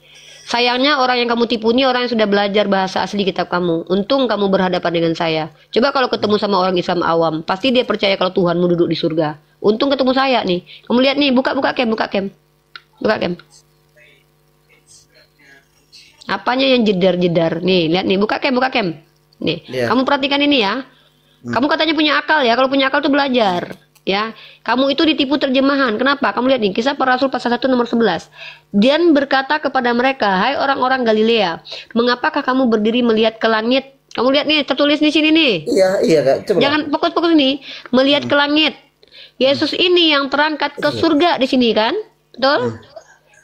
Sayangnya orang yang kamu tipu ini orang yang sudah belajar bahasa asli kitab kamu. Untung kamu berhadapan dengan saya. Coba kalau ketemu sama orang Islam awam, pasti dia percaya kalau Tuhanmu duduk di surga. Untung ketemu saya nih. Kamu lihat nih, buka cam. Apanya yang jedar-jedar? Nih, lihat nih, buka cam. Nih, kamu perhatikan ini ya. Kamu katanya punya akal ya. Kalau punya akal tuh belajar. Ya, kamu itu ditipu terjemahan. Kenapa? Kamu lihat nih, Kisah Para Rasul pasal 1 nomor 11. Dan berkata kepada mereka, hai orang-orang Galilea, mengapakah kamu berdiri melihat ke langit? Kamu lihat nih, tertulis di sini nih. Iya kak. Coba. Jangan fokus nih, melihat ke langit. Yesus ini yang terangkat ke surga di sini kan? Betul?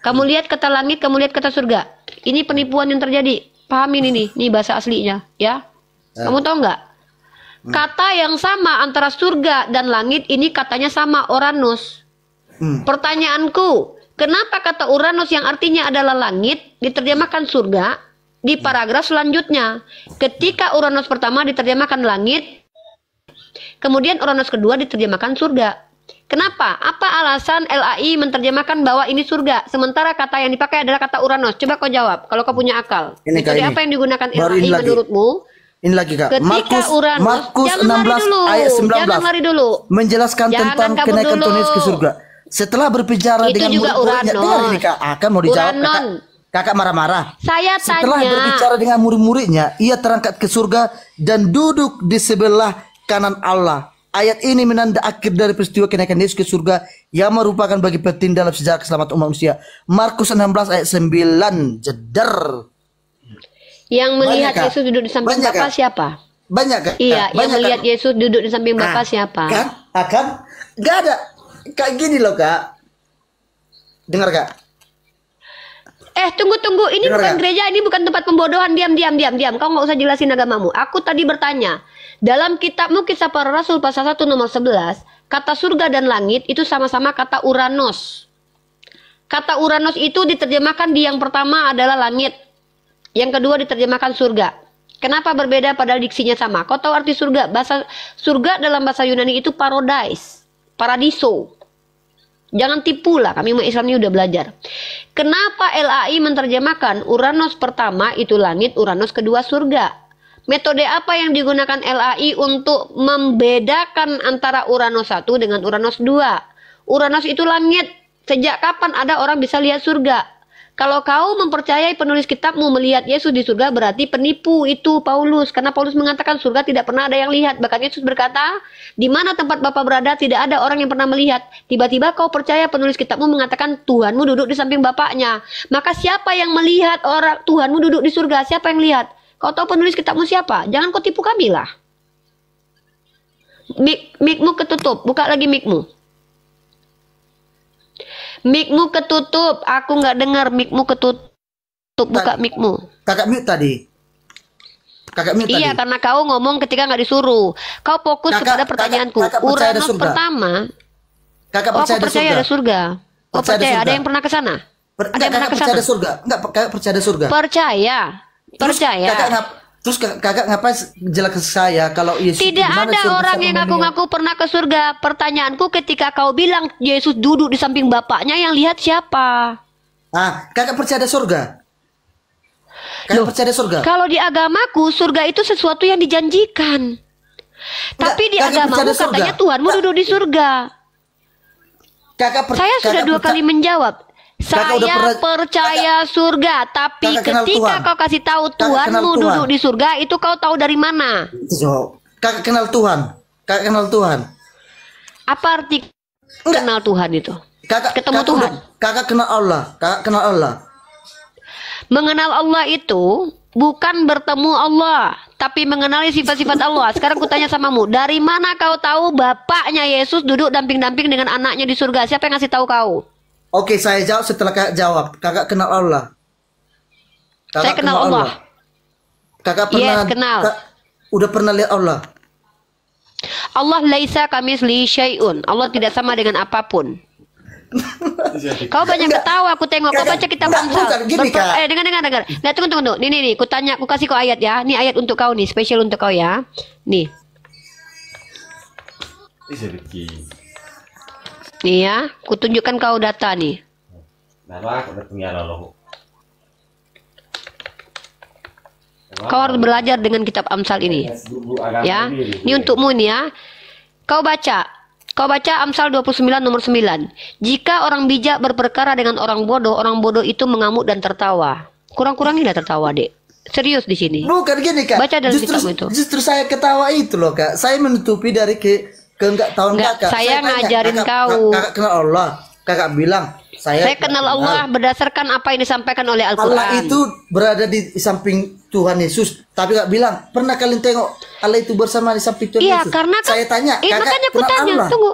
Kamu lihat kata langit, kamu lihat kata surga. Ini penipuan yang terjadi. Pahamin ini, bahasa aslinya, ya. Kamu tahu nggak? Kata yang sama antara surga dan langit ini katanya sama, Uranus. Pertanyaanku, kenapa kata Uranus yang artinya adalah langit diterjemahkan surga di paragraf selanjutnya? Ketika Uranus pertama diterjemahkan langit, kemudian Uranus kedua diterjemahkan surga. Kenapa? Apa alasan LAI menerjemahkan bahwa ini surga, sementara kata yang dipakai adalah kata Uranus? Coba kau jawab, kalau kau punya akal. Ini Metode ini. apa yang digunakan Baru LAI ini lagi. menurutmu Ini lagi Kak. Ketika Uranus, Markus jangan lari 16 dulu, ayat 19. jangan lari dulu. Menjelaskan Jangan tentang kabur kenaikan dulu. Tuhan Yesus ke surga. Setelah berbicara Itu dengan juga murid-muridnya, Uranos. dengar ini Kak, akan mau dijawab Uranon. Kakak marah-marah. Saya Setelah tanya, berbicara dengan murid-muridnya, ia terangkat ke surga dan duduk di sebelah kanan Allah. Ayat ini menanda akhir dari peristiwa kenaikan Yesus ke surga yang merupakan bagi penting dalam sejarah keselamatan umat manusia. Markus 16 ayat 9. Jedar. yang melihat Banyak, Kak. Yesus duduk di samping Banyak, Bapa Kak. siapa? Banyak Kak. Iya, yang Banyak, melihat Kak. Yesus duduk di samping Bapa siapa? Kan? Akan nggak ada kayak gini loh Kak. Dengar Kak. Tunggu. Ini Dengar bukan nggak? gereja, ini bukan tempat pembodohan. Diam. Kau nggak usah jelasin agamamu. Aku tadi bertanya. Dalam kitabmu Kisah Para Rasul pasal 1 nomor 11, kata surga dan langit itu sama-sama kata Uranos. Kata Uranos itu diterjemahkan di yang pertama adalah langit. Yang kedua diterjemahkan surga. Kenapa berbeda padahal diksinya sama? Kau tahu arti surga? Bahasa surga dalam bahasa Yunani itu paradise, paradiso. Jangan tipu lah, kami umat Islam ini udah belajar. Kenapa LAI menerjemahkan Uranos pertama itu langit, Uranos kedua surga? Metode apa yang digunakan LAI untuk membedakan antara Uranos 1 dengan Uranos 2? Uranos itu langit. Sejak kapan ada orang bisa lihat surga? Kalau kau mempercayai penulis kitabmu melihat Yesus di surga, berarti penipu itu Paulus. Karena Paulus mengatakan surga tidak pernah ada yang lihat. Bahkan Yesus berkata, di mana tempat Bapa berada tidak ada orang yang pernah melihat. Tiba-tiba kau percaya penulis kitabmu mengatakan Tuhanmu duduk di samping Bapaknya. Maka siapa yang melihat orang Tuhanmu duduk di surga? Siapa yang lihat? Kau tahu penulis kitabmu siapa? Jangan kau tipu kami lah. Mikmu ketutup. Buka lagi mikmu. Mikmu ketutup. Aku nggak dengar. Mikmu ketutup. Buka mikmu. Kakak mute tadi. Kakak mute Iya, tadi. karena kau ngomong ketika nggak disuruh. Kau fokus kepada pertanyaanku. kakak percaya ada Uranos surga? pertama. Kakak Aku percaya ada percaya surga. ada surga. Oh, Percaya ada percaya. Ada surga. yang pernah ke sana? Ada yang pernah Kakak ke percaya ada sana? surga. Enggak, kakak percaya ada surga. Percaya. Terus Percaya. kakak ngapain jelas ke saya kalau Yesus Tidak di mana ada surga orang sama yang dunia? ngaku-ngaku pernah ke surga. Pertanyaanku ketika kau bilang Yesus duduk di samping Bapaknya, yang lihat siapa? Kakak percaya ada surga. Kakak percaya ada surga. Kalau di agamaku, surga itu sesuatu yang dijanjikan. Tapi di kakak percaya agamamu ada surga. katanya Tuhanmu duduk di surga. Saya sudah dua kali menjawab. Kakak udah Saya percaya surga, tapi kakak kenal ketika Tuhan. kau kasih tahu Kakak kenal Tuhanmu Tuhan. duduk di surga, itu kau tahu dari mana? Kakak kenal Tuhan. Kakak kenal Tuhan. Apa arti Enggak. kenal Tuhan itu? Ketemu Tuhan. Kakak kenal Allah. Kakak kenal Allah. Mengenal Allah itu bukan bertemu Allah, tapi mengenali sifat-sifat Allah. Sekarang kutanya samamu, dari mana kau tahu Bapaknya Yesus duduk damping-damping dengan anaknya di surga? Siapa yang ngasih tahu kau? Oke, saya jawab setelah kakak jawab. Kakak kenal Allah. Saya kenal Allah. Kakak pernah Yes, kenal. udah pernah lihat Allah? Allah laisa kamislihi syai'un. Allah tidak sama dengan apapun. Kau banyak ketawa, aku tengok. Kau baca kitab Enggak, Amsal. bukan, gini, Kak. Dengar. Nah, tunggu. Nih. Aku kasih kau ayat ya. Ini ayat untuk kau nih, spesial untuk kau ya. Nih. Nih ya, kutunjukkan kau data nih. Kau harus belajar dengan kitab Amsal ini. Ya, ini untukmu nih ya. Kau baca Amsal 29 nomor 9. Jika orang bijak berperkara dengan orang bodoh itu mengamuk dan tertawa. Kurang-kurangilah tertawa, Dek. Serius di sini. Bukan gini, Kak. Baca dalam kitabmu itu. Justru saya ketawa itu loh, Kak. Saya menutupi dari enggak tahu Enggak, Kakak. saya tanya, ngajarin kau. Kakak kenal Allah. Kakak bilang, saya kenal Allah berdasarkan apa yang disampaikan oleh Al-Quran. Allah itu berada di samping Tuhan Yesus. Tapi Kak bilang, pernah kalian tengok Allah itu bersama di samping Tuhan Iya, Yesus? karena kan, saya tanya, Kakak makanya aku kenal tanya, Allah? tunggu.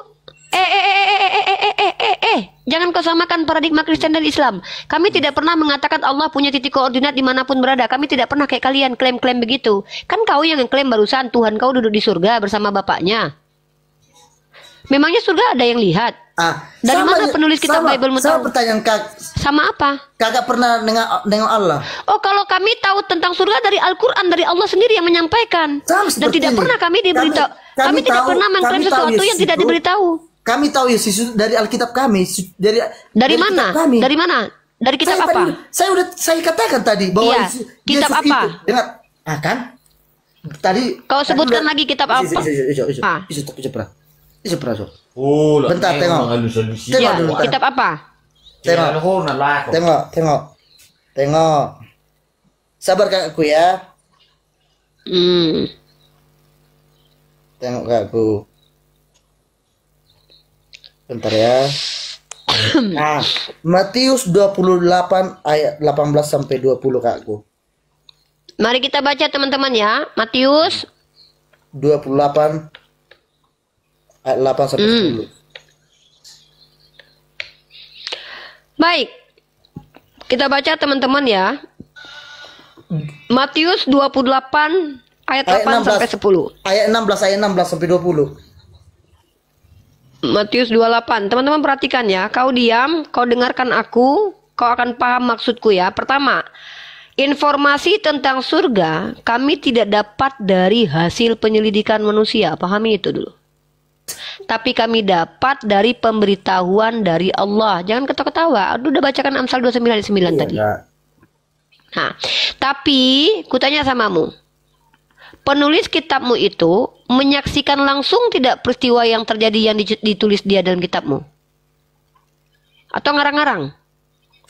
Jangan kau samakan paradigma Kristen dan Islam. Kami tidak pernah mengatakan Allah punya titik koordinat dimanapun berada. Kami tidak pernah kayak kalian klaim-klaim begitu. Kan kau yang klaim barusan Tuhan kau duduk di surga bersama Bapaknya. Memangnya surga ada yang lihat? Dari mana penulis kitab Bible tahu? Pertanyaan Kak, Sama apa? Kakak pernah dengan Allah? Oh, kalau kami tahu tentang surga dari Al-Quran, dari Allah sendiri yang menyampaikan. Sama Dan seperti tidak ini. pernah kami diberitahu. Kami Kami tidak tahu- pernah mengklaim kami tahu sesuatu yang Yesus tidak itu- diberitahu. Kami tahu Yesus dari Alkitab kami, Dari mana? kitab kami. Dari mana? Dari kitab Saya apa? saya katakan tadi bahwa Iya, Yesus kitab apa? itu dengar, kan? tadi Kau sebutkan lagi kitab apa? Ah. Iso pernah. Oh, Bentar, tengok. Ya, Tengok dulu. kitab apa? Tengok. Sabar kakakku ya. Tengok kakakku. Bentar ya. Nah, Matius 28 ayat 18 sampai 20 kakakku. Mari kita baca teman-teman ya. Matius 28 ayat 8 sampai 10. Baik. Kita baca teman-teman ya. Matius 28 ayat 8 sampai 10. Ayat 16 sampai 20. Matius 28. Teman-teman perhatikan ya. Kau diam, kau dengarkan aku, kau akan paham maksudku ya. Pertama, informasi tentang surga kami tidak dapat dari hasil penyelidikan manusia. Pahami itu dulu. Tapi kami dapat dari pemberitahuan dari Allah. Jangan ketawa-ketawa. Aduh, udah bacakan Amsal 29 ayat 9 tadi. Nah, tapi kutanya samamu. Penulis kitabmu itu menyaksikan langsung tidak peristiwa yang terjadi yang ditulis dia dalam kitabmu? Atau ngarang-ngarang?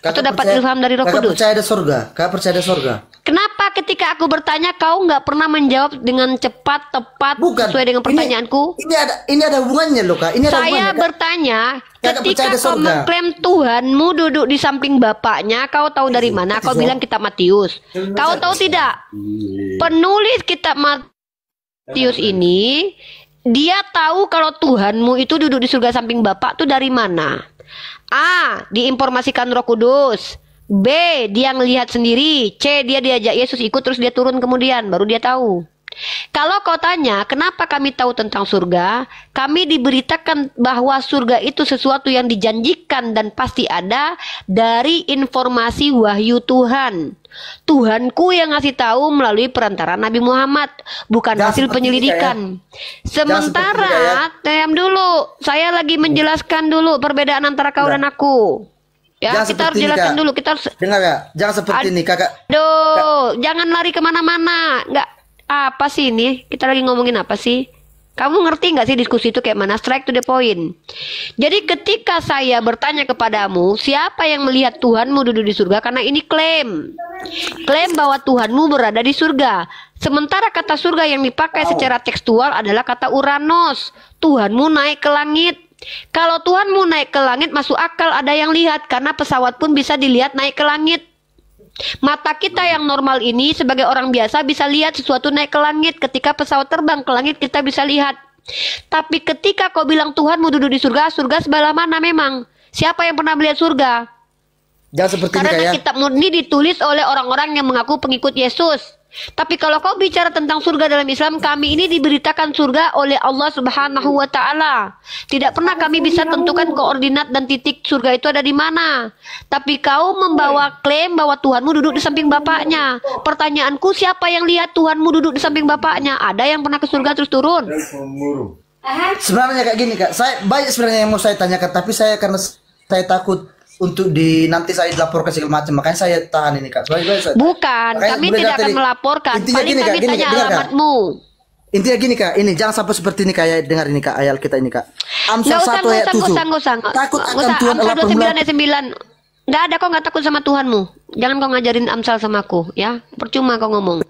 Atau dapat ilham dari Roh Kudus? Kakak percaya ada surga. Kenapa ketika aku bertanya kau nggak pernah menjawab dengan cepat, tepat, sesuai dengan pertanyaanku? Ini ada hubungannya loh kak. Saya bertanya, ketika kau mengklaim Tuhanmu duduk di samping bapaknya, kau tahu dari mana? Kau bilang kitab Matius. Kau tahu tidak? Penulis kitab Matius ini, dia tahu kalau Tuhanmu itu duduk di surga samping bapak tuh dari mana? A. Diinformasikan Roh Kudus. B. Dia ngelihat sendiri. C. Dia diajak Yesus ikut terus dia turun kemudian baru dia tahu. Kalau kau tanya kenapa kami tahu tentang surga, kami diberitakan bahwa surga itu sesuatu yang dijanjikan dan pasti ada dari informasi wahyu Tuhan. Tuhanku yang ngasih tahu melalui perantara Nabi Muhammad, bukan hasil penyelidikan. Sementara, diam dulu, saya lagi menjelaskan dulu perbedaan antara kau dan aku. Ya, kita harus jelaskan dulu. Kita harus dengar ya, jangan seperti ini kakak. Jangan lari kemana-mana. Nggak, apa sih ini? Kita lagi ngomongin apa sih? Kamu ngerti nggak sih diskusi itu kayak mana? Straight to the point. Jadi ketika saya bertanya kepadamu, siapa yang melihat Tuhanmu duduk di surga? Karena ini klaim bahwa Tuhanmu berada di surga. Sementara kata surga yang dipakai secara tekstual adalah kata Uranos. Tuhanmu naik ke langit. Kalau Tuhanmu naik ke langit, masuk akal ada yang lihat, karena pesawat pun bisa dilihat naik ke langit. Mata kita yang normal ini sebagai orang biasa bisa lihat sesuatu naik ke langit. Ketika pesawat terbang ke langit kita bisa lihat. Tapi ketika kau bilang Tuhanmu duduk di surga, surga sebelah mana memang? Siapa yang pernah melihat surga? Jangan seperti karena ini, kitab murni ditulis oleh orang-orang yang mengaku pengikut Yesus. Tapi kalau kau bicara tentang surga dalam Islam, kami ini diberitakan surga oleh Allah Subhanahu wa Ta'ala. Tidak pernah kami bisa tentukan koordinat dan titik surga itu ada di mana. Tapi kau membawa klaim bahwa Tuhanmu duduk di samping bapaknya. Pertanyaanku, siapa yang lihat Tuhanmu duduk di samping bapaknya? Ada yang pernah ke surga terus turun? Sebenarnya kayak gini kak, saya banyak sebenarnya yang mau saya tanyakan, tapi saya karena saya takut untuk nanti saya dilaporkan segala macam, makanya saya tahan ini kak. Bukan, kami tidak akan melaporkan. Paling kami tanya alamatmu. Intinya gini kak, ini jangan sampai seperti ini kayak dengar ini kak, ayat kita ini kak. Amsal 1 ayat 7. Takut akan Tuhan Allah Amsal 29 ayat 9. Nggak ada, kau nggak takut sama Tuhanmu. Jangan kau ngajarin Amsal sama aku, ya. Percuma kau ngomong.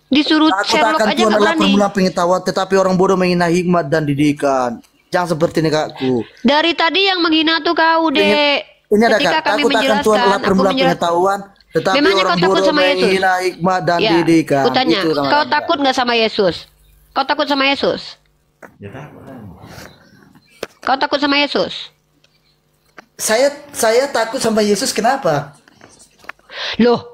Disuruh Sherlock aja nggak berani. Pengetahuan, tetapi orang bodoh menghina hikmat dan didikan. Jangan seperti ini kakku. Dari tadi yang menghina tuh kau, Dek. Ini ada ketika kak, kami takut akan Tuhan Allah permulaan pengetahuan, tetapi memangnya orang kau takut bodoh sama Yesus? menghina hikmat dan Ya, didikan. kutanya, kau takut nggak sama Yesus? Kau takut sama Yesus? Ya takut kan. Kau takut sama Yesus? Saya takut sama Yesus, kenapa? Loh,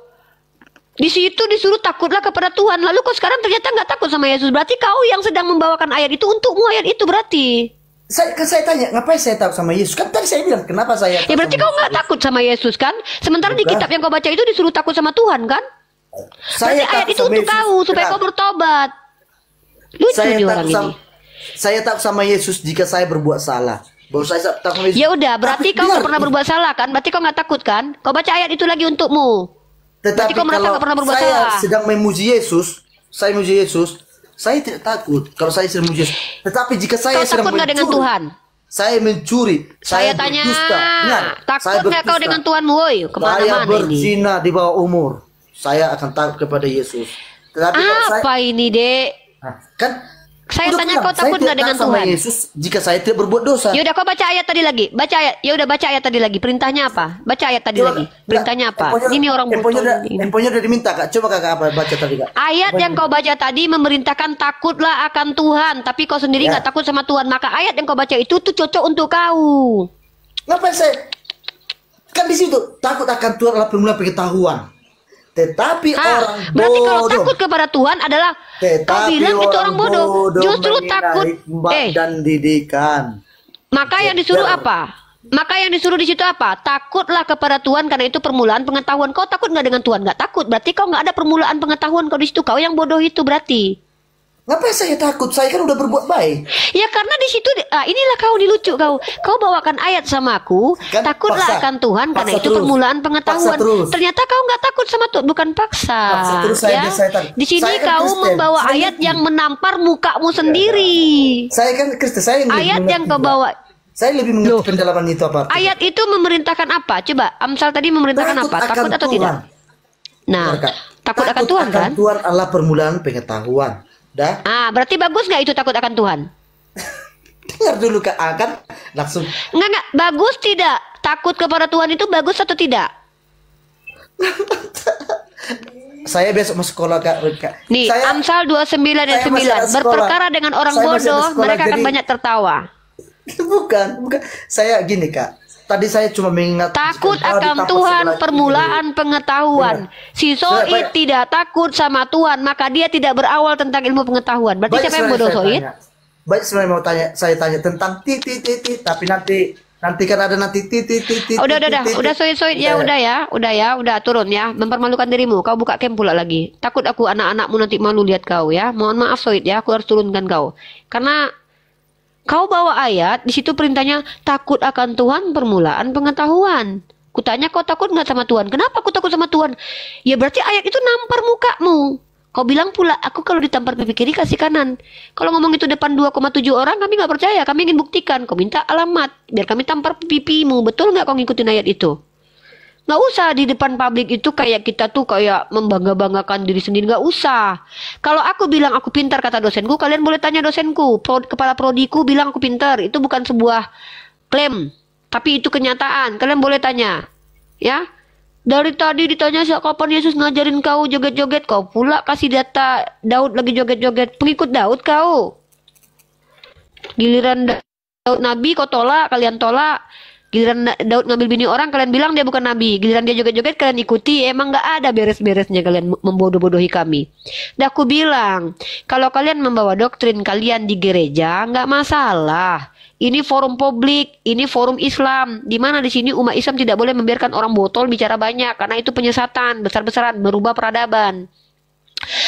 di situ disuruh takutlah kepada Tuhan. Lalu kau sekarang ternyata nggak takut sama Yesus. Berarti kau yang sedang membawakan ayat itu untukmu, ayat itu berarti. Saya tanya, ngapain saya takut sama Yesus? Kan tadi saya bilang, kenapa saya takut? Ya berarti kau nggak takut sama Yesus kan? Sementara di kitab yang kau baca itu disuruh takut sama Tuhan kan? Berarti ayat itu untuk kau supaya kau bertobat. Lucu nih orang ini. Saya takut sama Yesus jika saya berbuat salah. Baru saya takut sama Yesus. Ya udah, berarti kau nggak pernah berbuat salah kan? Berarti kau nggak takut kan? Kau baca ayat itu lagi untukmu. Tetapi berarti kau merasa nggak pernah berbuat saya salah. sedang memuji Yesus, saya memuji Yesus, saya tidak takut kalau saya sedang memuji Yesus. Tetapi jika saya Kau sedang takut nggak dengan mencuri, Tuhan? saya mencuri, Saya tanya, berdusta. Ingat, takut saya nggak kau berdusta. dengan Tuhanmu, woi? Saya Kemana-mana ini. berzina di bawah umur, saya akan takut kepada Yesus. Tetapi kalau saya, Apa ini, Dek? Nah, kan Saya udah tanya, bilang, kau saya takut tidak nggak dengan takut sama Tuhan? Yesus jika saya tidak berbuat dosa. Ya udah, kau baca ayat tadi lagi. Baca ayat. Ya udah, baca ayat tadi lagi. Perintahnya apa? Baca ayat tadi Coba, lagi. Perintahnya apa? Ini orang Emponya udah diminta, Kak. Coba Kakak apa baca tadi, Kak. Ayat yang kau baca tadi memerintahkan takutlah akan Tuhan, tapi kau sendiri Ya. nggak takut sama Tuhan. Maka ayat yang kau baca itu tuh cocok untuk kau. Ngapain saya? Kan di situ takut akan Tuhan adalah permulaan pengetahuan. Tetapi orang Berarti kalau bodoh. takut kepada Tuhan adalah kau Tetapi bilang itu orang bodoh. Justru menghina takut. hikmat dan didikan. Maka yang disuruh apa? Maka yang disuruh di situ apa? Takutlah kepada Tuhan karena itu permulaan pengetahuan. Kau takut nggak dengan Tuhan? Nggak takut. Berarti kau nggak ada permulaan pengetahuan kau di situ. Kau yang bodoh itu berarti. Ngapain saya takut? Saya kan udah berbuat baik. Ya karena di situ inilah kau dilucu kau. Kau bawakan ayat sama aku, Kan takutlah paksa. akan Tuhan karena Paksa itu terus. permulaan pengetahuan. Paksa terus. Ternyata kau nggak takut sama Tuhan, bukan paksa. Paksa terus Ya. saya takut. Di sini Saya kan kau Kristen. membawa Saya ayat ngerti. yang menampar mukamu sendiri. Saya kan Kristen, saya lebih Ayat yang mengerti, kau Kak. bawa. Saya lebih mengerti pendalaman itu apa. artinya. Ayat itu memerintahkan apa? Coba, Amsal tadi memerintahkan apa? Takut atau tidak? Nah, Benar, Kak. takut akan Tuhan kan? Tuhan adalah permulaan pengetahuan. Dah, Berarti bagus nggak itu takut akan Tuhan? dengar dulu Kak. Kan langsung Enggak, bagus tidak? Takut kepada Tuhan itu bagus atau tidak? saya besok mau sekolah Kak. Nih, Saya Amsal 29 ayat saya masih 9. ada sekolah. Berperkara dengan orang Saya masih ada bodoh, sekolah, mereka akan jadi- banyak tertawa. bukan. Saya gini Kak. Tadi saya cuma mengingat Takut jika engkau akan ditampar Tuhan sebelah permulaan pengetahuan. Si Soid Baik. tidak takut sama Tuhan, maka dia tidak berawal tentang ilmu pengetahuan. Berarti Baik, siapa yang sebenarnya bodoh, saya Soid? tanya. Baik, sebenarnya mau tanya, saya tanya tentang titik, tapi nanti kan ada nanti titik. Udah Soid ya, udah turun ya. Mempermalukan dirimu, kau buka camp pula lagi. Takut aku anak-anakmu nanti malu lihat kau ya. Mohon maaf Soid ya, aku harus turunkan kau. Karena kau bawa ayat, di situ perintahnya takut akan Tuhan permulaan pengetahuan. Kutanya kau takut nggak sama Tuhan? Kenapa aku takut sama Tuhan? Ya berarti ayat itu nampar mukamu. Kau bilang pula, aku kalau ditampar pipi kiri kasih kanan. Kalau ngomong itu depan 2,7 orang, kami nggak percaya. Kami ingin buktikan. Kau minta alamat, biar kami tampar pipimu. Betul nggak kau ngikutin ayat itu? Nggak usah di depan publik itu kayak kita tuh kayak membangga-banggakan diri sendiri. Nggak usah. Kalau aku bilang aku pintar kata dosenku, kalian boleh tanya dosenku. Kepala prodiku bilang aku pintar. Itu bukan sebuah klaim, tapi itu kenyataan. Kalian boleh tanya. Ya. Dari tadi ditanya kapan Yesus ngajarin kau joget-joget, kau pula kasih data Daud lagi joget-joget. Pengikut Daud kau. Giliran Daud nabi kau tolak, kalian tolak. Giliran Daud ngambil bini orang, kalian bilang dia bukan nabi. Giliran dia joget-joget, kalian ikuti. Emang nggak ada beres-beresnya kalian membodoh-bodohi kami. Dah aku bilang, kalau kalian membawa doktrin kalian di gereja, nggak masalah. Ini forum publik, ini forum Islam. Di mana di sini umat Islam tidak boleh membiarkan orang botol bicara banyak, karena itu penyesatan besar-besaran, merubah peradaban.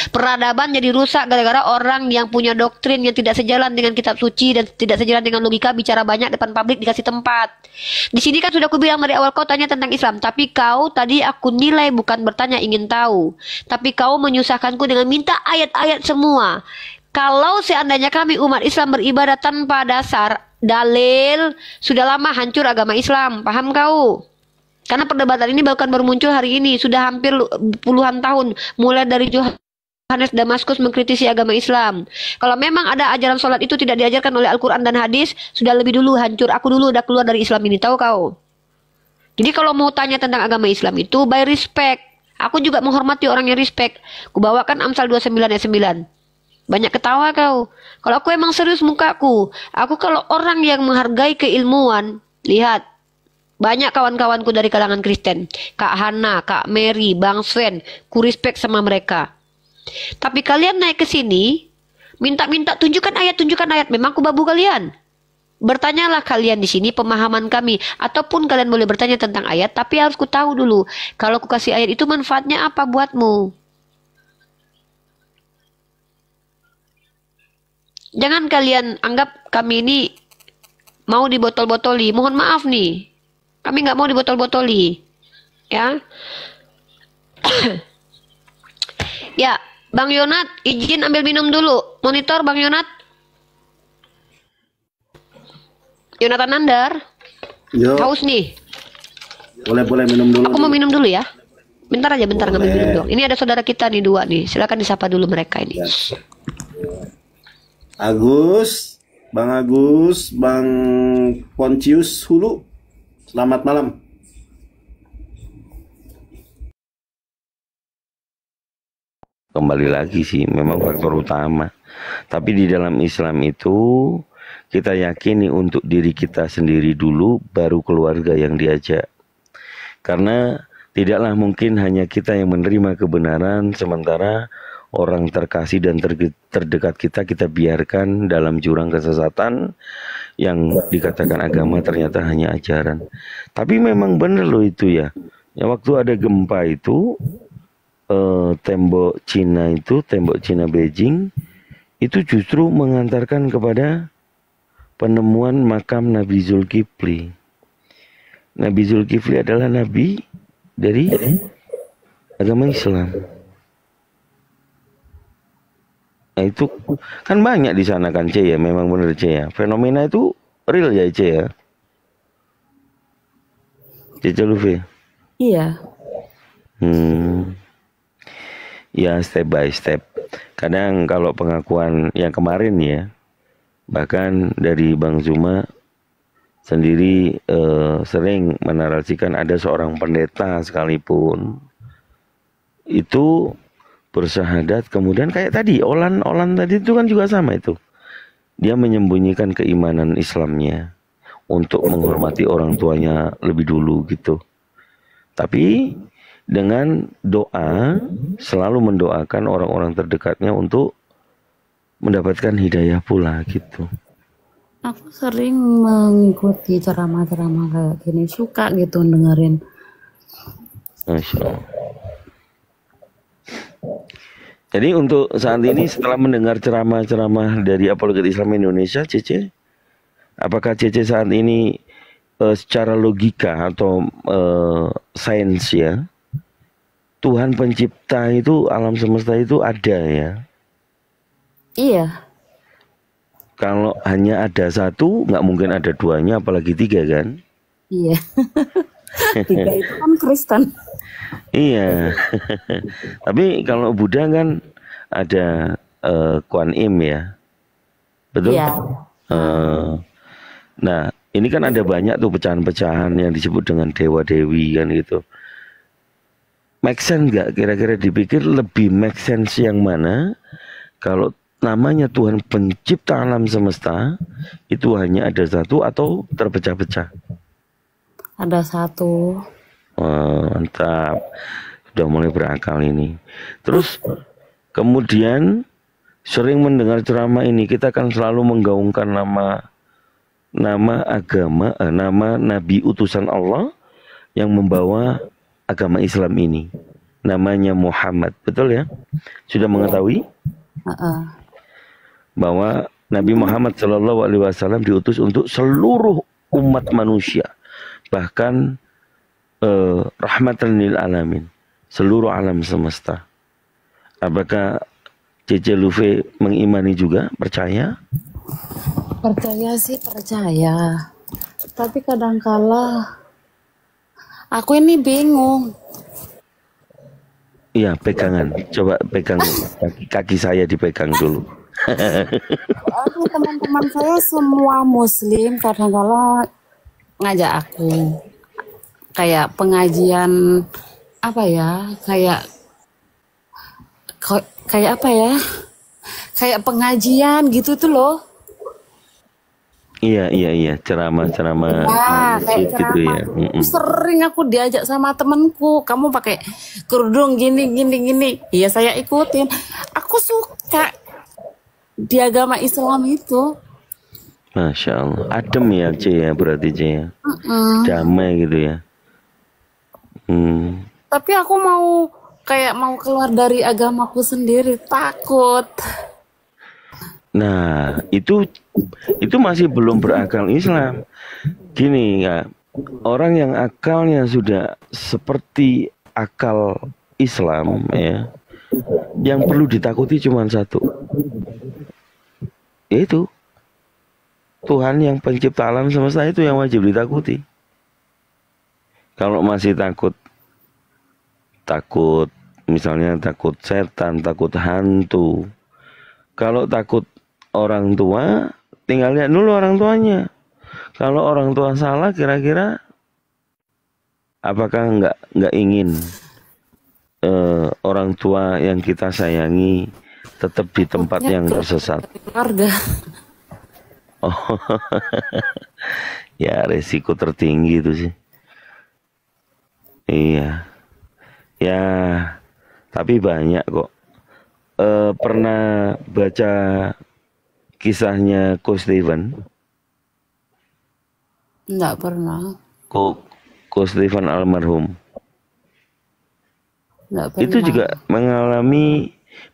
Peradaban jadi rusak gara-gara orang yang punya doktrin yang tidak sejalan dengan kitab suci dan tidak sejalan dengan logika bicara banyak depan publik dikasih tempat. Di sini kan sudah aku bilang dari awal kau tanya tentang Islam, tapi kau tadi aku nilai bukan bertanya ingin tahu, tapi kau menyusahkanku dengan minta ayat-ayat semua. Kalau seandainya kami umat Islam beribadah tanpa dasar dalil, sudah lama hancur agama Islam. Paham kau? Karena perdebatan ini bahkan baru muncul hari ini, sudah hampir puluhan tahun, mulai dari Yohanes Damaskus mengkritisi agama Islam. Kalau memang ada ajaran sholat itu tidak diajarkan oleh Al-Quran dan hadis, sudah lebih dulu hancur. Aku dulu udah keluar dari Islam ini, tahu kau? Jadi kalau mau tanya tentang agama Islam itu, by respect. Aku juga menghormati orang yang respect. Kubawakan Amsal 29 ayat 9. Banyak ketawa kau. Kalau aku emang serius mukaku. Aku kalau orang yang menghargai keilmuan, lihat. Banyak kawan-kawanku dari kalangan Kristen. Kak Hana, Kak Mary, Bang Sven. Ku respect sama mereka. Tapi kalian naik ke sini, minta-minta tunjukkan ayat. Memang ku babu kalian. Bertanyalah kalian di sini pemahaman kami. Ataupun kalian boleh bertanya tentang ayat, tapi harus ku tahu dulu. Kalau ku kasih ayat itu manfaatnya apa buatmu? Jangan kalian anggap kami ini mau dibotol-botoli. Mohon maaf nih. Kami nggak mau dibotol-botoli. Ya. Ya, Bang Yonat, izin ambil minum dulu. Monitor Bang Yonat. Yonatan Nandar. Yo, Haus nih. boleh minum dulu. Aku mau minum dulu ya. Bentar aja, bentar ngambil Boleh. minum dong. Ini ada saudara kita nih 2 nih. Silakan disapa dulu mereka ini. Agus, Bang Poncius Hulu. Selamat malam. Kembali lagi sih, memang faktor utama. Tapi di dalam Islam itu kita yakini untuk diri kita sendiri dulu, baru keluarga yang diajak. Karena tidaklah mungkin hanya kita yang menerima kebenaran, sementara orang terkasih dan terdekat kita biarkan dalam jurang kesesatan yang dikatakan agama ternyata hanya ajaran. Tapi memang benar loh itu ya. Ya waktu ada gempa itu, tembok Cina Beijing itu justru mengantarkan kepada penemuan makam Nabi Zulkifli. Nabi Zulkifli adalah nabi dari agama Islam. Nah itu kan banyak di sana kan C ya, memang benar C ya. Fenomena itu real ya C ya. C Luffy. Iya. Ya step by step. Kadang kalau pengakuan yang kemarin ya, bahkan dari Bang Zuma sendiri sering menarasikan ada seorang pendeta sekalipun itu bersyahadat, kemudian kayak tadi Olan tadi itu kan juga sama itu. Dia menyembunyikan keimanan Islamnya untuk menghormati orang tuanya lebih dulu gitu. Tapi dengan doa, selalu mendoakan orang-orang terdekatnya untuk mendapatkan hidayah pula gitu. Aku sering mengikuti ceramah-ceramah kayak gini, suka gitu dengerin. Masya Allah. Jadi untuk saat ini setelah mendengar ceramah-ceramah dari Apologet Islam Indonesia, Cece, apakah Cece saat ini secara logika atau sains ya, Tuhan pencipta itu, alam semesta itu ada ya? Iya. Kalau hanya ada satu, nggak mungkin ada duanya, apalagi 3 kan? Iya. 3 itu kan Kristen. Iya. Tapi kalau Buddha kan ada Kuan Im ya, betul? Iya. Nah, ini kan ada banyak tuh pecahan-pecahan yang disebut dengan dewa-dewi kan gitu. Make sense nggak? Kira-kira dipikir lebih make sense yang mana? Kalau namanya Tuhan pencipta alam semesta itu hanya ada satu atau terpecah-pecah? Ada satu. Mantap, sudah mulai berakal ini. Terus kemudian sering mendengar ceramah ini, kita kan selalu menggaungkan nama agama, nama Nabi utusan Allah yang membawa agama Islam ini. Namanya Muhammad, betul ya? Sudah mengetahui bahwa Nabi Muhammad SAW diutus untuk seluruh umat manusia, bahkan rahmatan lil alamin, seluruh alam semesta. Apakah Cece Luffy mengimani juga, percaya? Percaya sih percaya. Tapi kadangkala aku ini bingung. Iya, pegangan. Coba pegang kaki saya, dipegang dulu. Teman-teman saya semua Muslim, kadangkala ngajak aku kayak pengajian apa ya, kayak apa ya, kayak pengajian gitu tuh loh. Iya, ceramah Kayak gitu ya. Sering aku diajak sama temenku, kamu pakai kerudung gini. Iya, saya ikutin. Aku suka di agama Islam itu. Masya Allah, adem ya C ya, berarti C ya. Damai gitu ya. Tapi aku mau keluar dari agamaku sendiri, takut. Nah, itu masih belum berakal Islam. Gini ya, orang yang akalnya sudah seperti akal Islam ya, yang perlu ditakuti cuma satu, yaitu Tuhan yang pencipta alam semesta, itu yang wajib ditakuti. Kalau masih takut misalnya takut setan, takut hantu. Kalau takut orang tua, tinggal lihat dulu orang tuanya. Kalau orang tua salah, kira-kira apakah nggak ingin orang tua yang kita sayangi tetap di tempat yang tersesat? Keluarga. Oh, ya resiko tertinggi itu sih. Iya, ya, tapi banyak kok. Pernah baca kisahnya Ko Steven? Enggak pernah. Ko Steven almarhum. Enggak pernah. Itu juga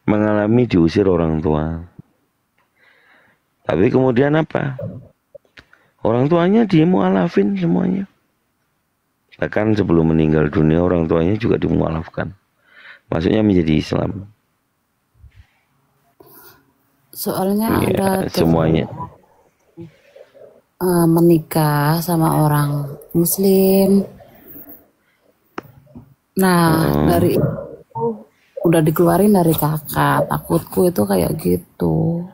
mengalami diusir orang tua. Tapi kemudian apa? Orang tuanya dia mualafin semuanya. Bahkan sebelum meninggal dunia orang tuanya juga dimualafkan. Maksudnya menjadi Islam. Soalnya Ya, ada semuanya. menikah sama orang Muslim. Nah, dari itu udah dikeluarin dari kakak. Takutku itu kayak gitu.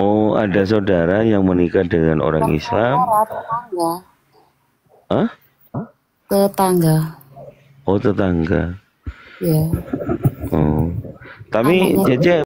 Oh, ada saudara yang menikah dengan orang Islam. Tetangga. Hah? Tetangga. Oh, tetangga. Ya. Oh. Tapi Cece